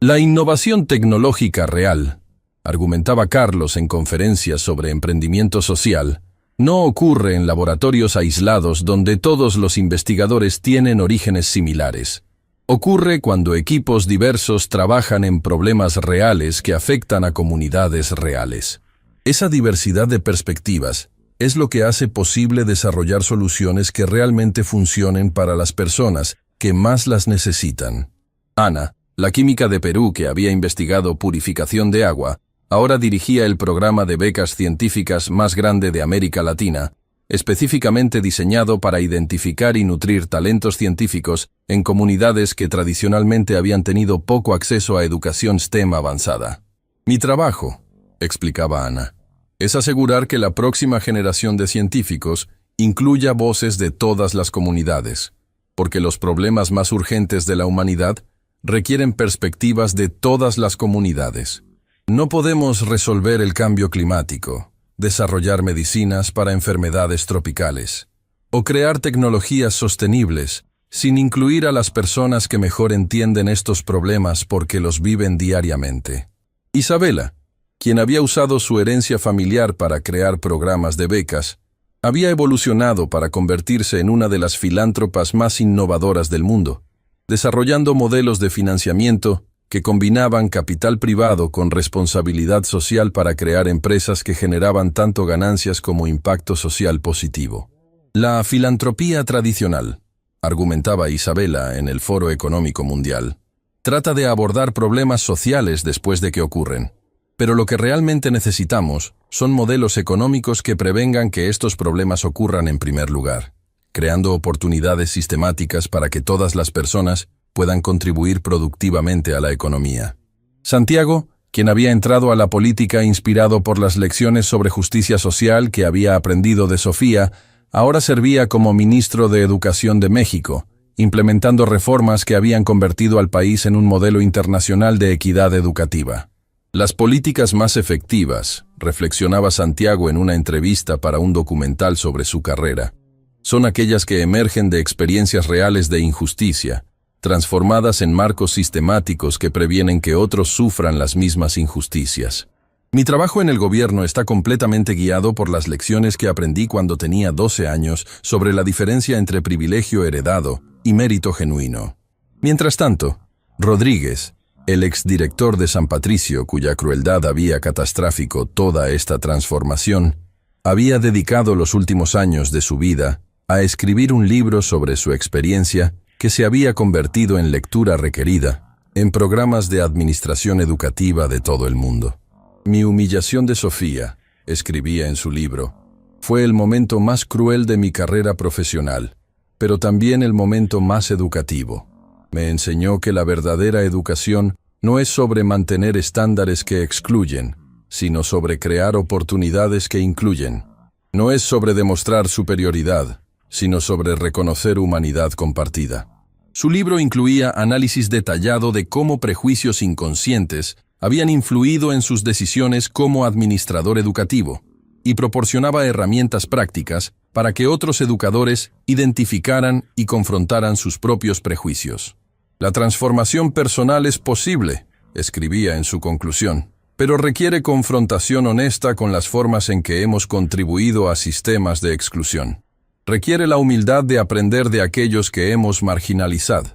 La innovación tecnológica real, argumentaba Carlos en conferencias sobre emprendimiento social, no ocurre en laboratorios aislados donde todos los investigadores tienen orígenes similares. Ocurre cuando equipos diversos trabajan en problemas reales que afectan a comunidades reales. Esa diversidad de perspectivas es lo que hace posible desarrollar soluciones que realmente funcionen para las personas que más las necesitan. Ana, la química de Perú que había investigado purificación de agua, ahora dirigía el programa de becas científicas más grande de América Latina, específicamente diseñado para identificar y nutrir talentos científicos en comunidades que tradicionalmente habían tenido poco acceso a educación STEM avanzada. Mi trabajo, explicaba Ana, es asegurar que la próxima generación de científicos incluya voces de todas las comunidades, porque los problemas más urgentes de la humanidad requieren perspectivas de todas las comunidades. No podemos resolver el cambio climático, desarrollar medicinas para enfermedades tropicales, o crear tecnologías sostenibles sin incluir a las personas que mejor entienden estos problemas porque los viven diariamente. Isabela, quien había usado su herencia familiar para crear programas de becas, había evolucionado para convertirse en una de las filántropas más innovadoras del mundo, desarrollando modelos de financiamiento que combinaban capital privado con responsabilidad social para crear empresas que generaban tanto ganancias como impacto social positivo. La filantropía tradicional, argumentaba Isabela en el Foro Económico Mundial, trata de abordar problemas sociales después de que ocurren, pero lo que realmente necesitamos son modelos económicos que prevengan que estos problemas ocurran en primer lugar, creando oportunidades sistemáticas para que todas las personas puedan contribuir productivamente a la economía. Santiago, quien había entrado a la política inspirado por las lecciones sobre justicia social que había aprendido de Sofía, ahora servía como ministro de Educación de México, implementando reformas que habían convertido al país en un modelo internacional de equidad educativa. Las políticas más efectivas, reflexionaba Santiago en una entrevista para un documental sobre su carrera, son aquellas que emergen de experiencias reales de injusticia, transformadas en marcos sistemáticos que previenen que otros sufran las mismas injusticias. Mi trabajo en el gobierno está completamente guiado por las lecciones que aprendí cuando tenía 12 años sobre la diferencia entre privilegio heredado y mérito genuino. Mientras tanto, Rodríguez, el exdirector de San Patricio, cuya crueldad había catastrófico toda esta transformación, había dedicado los últimos años de su vida a escribir un libro sobre su experiencia que se había convertido en lectura requerida en programas de administración educativa de todo el mundo. Mi humillación de Sofía, escribía en su libro, fue el momento más cruel de mi carrera profesional, pero también el momento más educativo. Me enseñó que la verdadera educación no es sobre mantener estándares que excluyen, sino sobre crear oportunidades que incluyen. No es sobre demostrar superioridad, sino sobre reconocer humanidad compartida. Su libro incluía análisis detallado de cómo prejuicios inconscientes habían influido en sus decisiones como administrador educativo y proporcionaba herramientas prácticas para que otros educadores identificaran y confrontaran sus propios prejuicios. La transformación personal es posible, escribía en su conclusión, pero requiere confrontación honesta con las formas en que hemos contribuido a sistemas de exclusión. Requiere la humildad de aprender de aquellos que hemos marginalizado,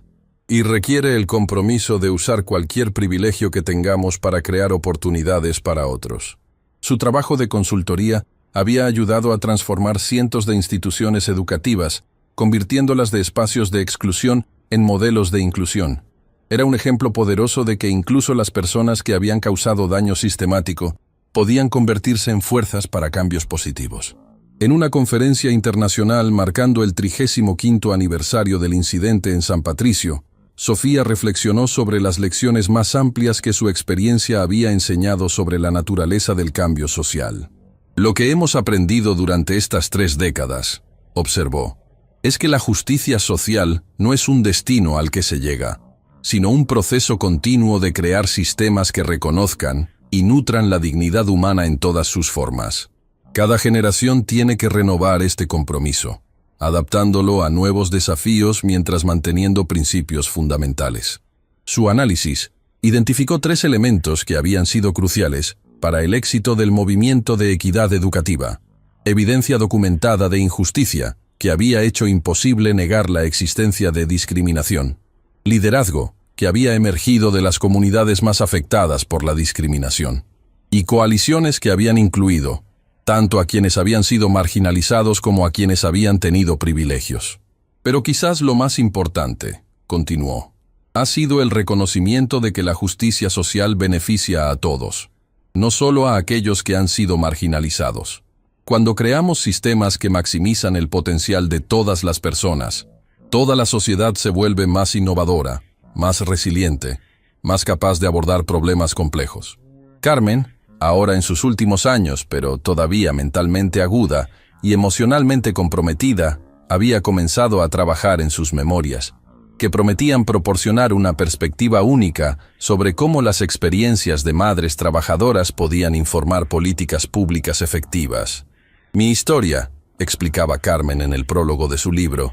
y requiere el compromiso de usar cualquier privilegio que tengamos para crear oportunidades para otros. Su trabajo de consultoría había ayudado a transformar cientos de instituciones educativas, convirtiéndolas de espacios de exclusión en modelos de inclusión. Era un ejemplo poderoso de que incluso las personas que habían causado daño sistemático podían convertirse en fuerzas para cambios positivos. En una conferencia internacional marcando el 35º aniversario del incidente en San Patricio, Sofía reflexionó sobre las lecciones más amplias que su experiencia había enseñado sobre la naturaleza del cambio social. Lo que hemos aprendido durante estas 3 décadas, observó, es que la justicia social no es un destino al que se llega, sino un proceso continuo de crear sistemas que reconozcan y nutran la dignidad humana en todas sus formas. Cada generación tiene que renovar este compromiso, adaptándolo a nuevos desafíos mientras manteniendo principios fundamentales. Su análisis identificó 3 elementos que habían sido cruciales para el éxito del movimiento de equidad educativa: evidencia documentada de injusticia, que había hecho imposible negar la existencia de discriminación; liderazgo, que había emergido de las comunidades más afectadas por la discriminación; y coaliciones que habían incluido tanto a quienes habían sido marginalizados como a quienes habían tenido privilegios. Pero quizás lo más importante, continuó, ha sido el reconocimiento de que la justicia social beneficia a todos, no solo a aquellos que han sido marginalizados. Cuando creamos sistemas que maximizan el potencial de todas las personas, toda la sociedad se vuelve más innovadora, más resiliente, más capaz de abordar problemas complejos. Carmen, ahora en sus últimos años, pero todavía mentalmente aguda y emocionalmente comprometida, había comenzado a trabajar en sus memorias, que prometían proporcionar una perspectiva única sobre cómo las experiencias de madres trabajadoras podían informar políticas públicas efectivas. Mi historia, explicaba Carmen en el prólogo de su libro,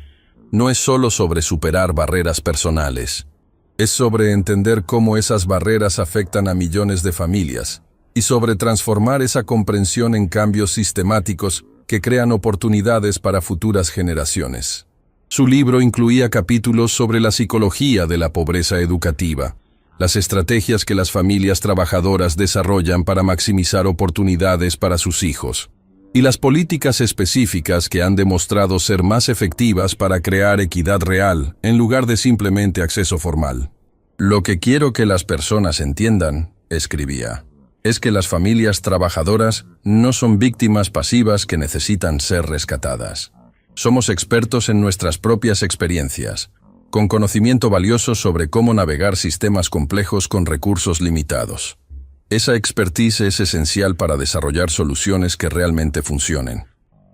no es solo sobre superar barreras personales, es sobre entender cómo esas barreras afectan a millones de familias, y sobre transformar esa comprensión en cambios sistemáticos que crean oportunidades para futuras generaciones. Su libro incluía capítulos sobre la psicología de la pobreza educativa, las estrategias que las familias trabajadoras desarrollan para maximizar oportunidades para sus hijos, y las políticas específicas que han demostrado ser más efectivas para crear equidad real en lugar de simplemente acceso formal. Lo que quiero que las personas entiendan, escribía, es que las familias trabajadoras no son víctimas pasivas que necesitan ser rescatadas. Somos expertos en nuestras propias experiencias, con conocimiento valioso sobre cómo navegar sistemas complejos con recursos limitados. Esa expertise es esencial para desarrollar soluciones que realmente funcionen.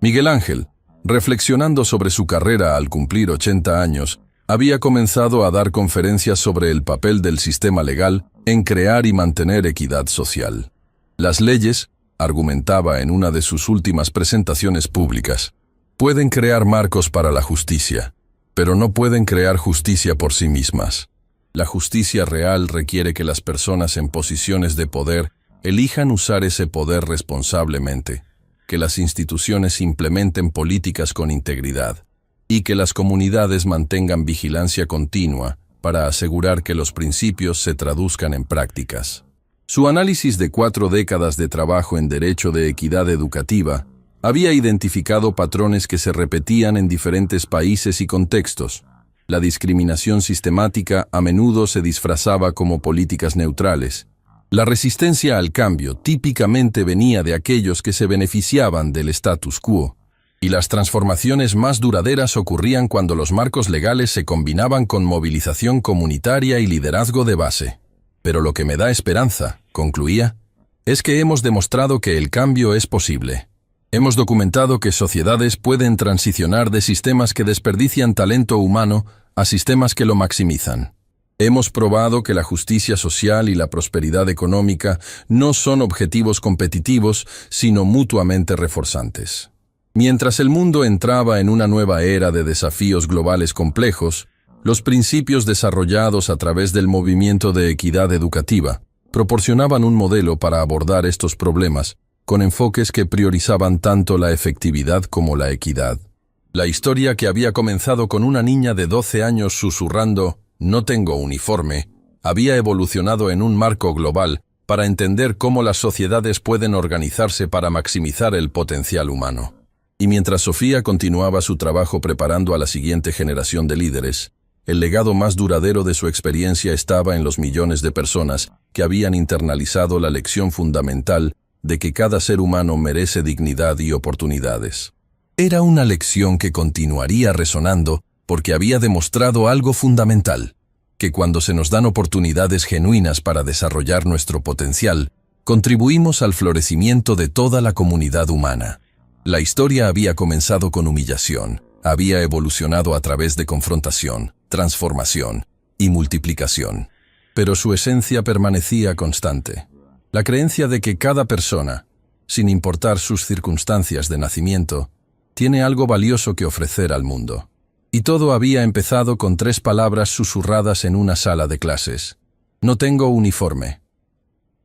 Miguel Ángel, reflexionando sobre su carrera al cumplir 80 años, había comenzado a dar conferencias sobre el papel del sistema legal en crear y mantener equidad social. Las leyes, argumentaba en una de sus últimas presentaciones públicas, pueden crear marcos para la justicia, pero no pueden crear justicia por sí mismas. La justicia real requiere que las personas en posiciones de poder elijan usar ese poder responsablemente, que las instituciones implementen políticas con integridad, y que las comunidades mantengan vigilancia continua para asegurar que los principios se traduzcan en prácticas. Su análisis de 4 décadas de trabajo en derecho de equidad educativa había identificado patrones que se repetían en diferentes países y contextos. La discriminación sistemática a menudo se disfrazaba como políticas neutrales. La resistencia al cambio típicamente venía de aquellos que se beneficiaban del status quo, y las transformaciones más duraderas ocurrían cuando los marcos legales se combinaban con movilización comunitaria y liderazgo de base. Pero lo que me da esperanza, concluía, es que hemos demostrado que el cambio es posible. Hemos documentado que sociedades pueden transicionar de sistemas que desperdician talento humano a sistemas que lo maximizan. Hemos probado que la justicia social y la prosperidad económica no son objetivos competitivos, sino mutuamente reforzantes. Mientras el mundo entraba en una nueva era de desafíos globales complejos, los principios desarrollados a través del movimiento de equidad educativa proporcionaban un modelo para abordar estos problemas con enfoques que priorizaban tanto la efectividad como la equidad. La historia, que había comenzado con una niña de 12 años susurrando «No tengo uniforme», había evolucionado en un marco global para entender cómo las sociedades pueden organizarse para maximizar el potencial humano. Y mientras Sofía continuaba su trabajo preparando a la siguiente generación de líderes, el legado más duradero de su experiencia estaba en los millones de personas que habían internalizado la lección fundamental de que cada ser humano merece dignidad y oportunidades. Era una lección que continuaría resonando porque había demostrado algo fundamental, que cuando se nos dan oportunidades genuinas para desarrollar nuestro potencial, contribuimos al florecimiento de toda la comunidad humana. La historia había comenzado con humillación, había evolucionado a través de confrontación, transformación y multiplicación. Pero su esencia permanecía constante. La creencia de que cada persona, sin importar sus circunstancias de nacimiento, tiene algo valioso que ofrecer al mundo. Y todo había empezado con 3 palabras susurradas en una sala de clases. No tengo uniforme.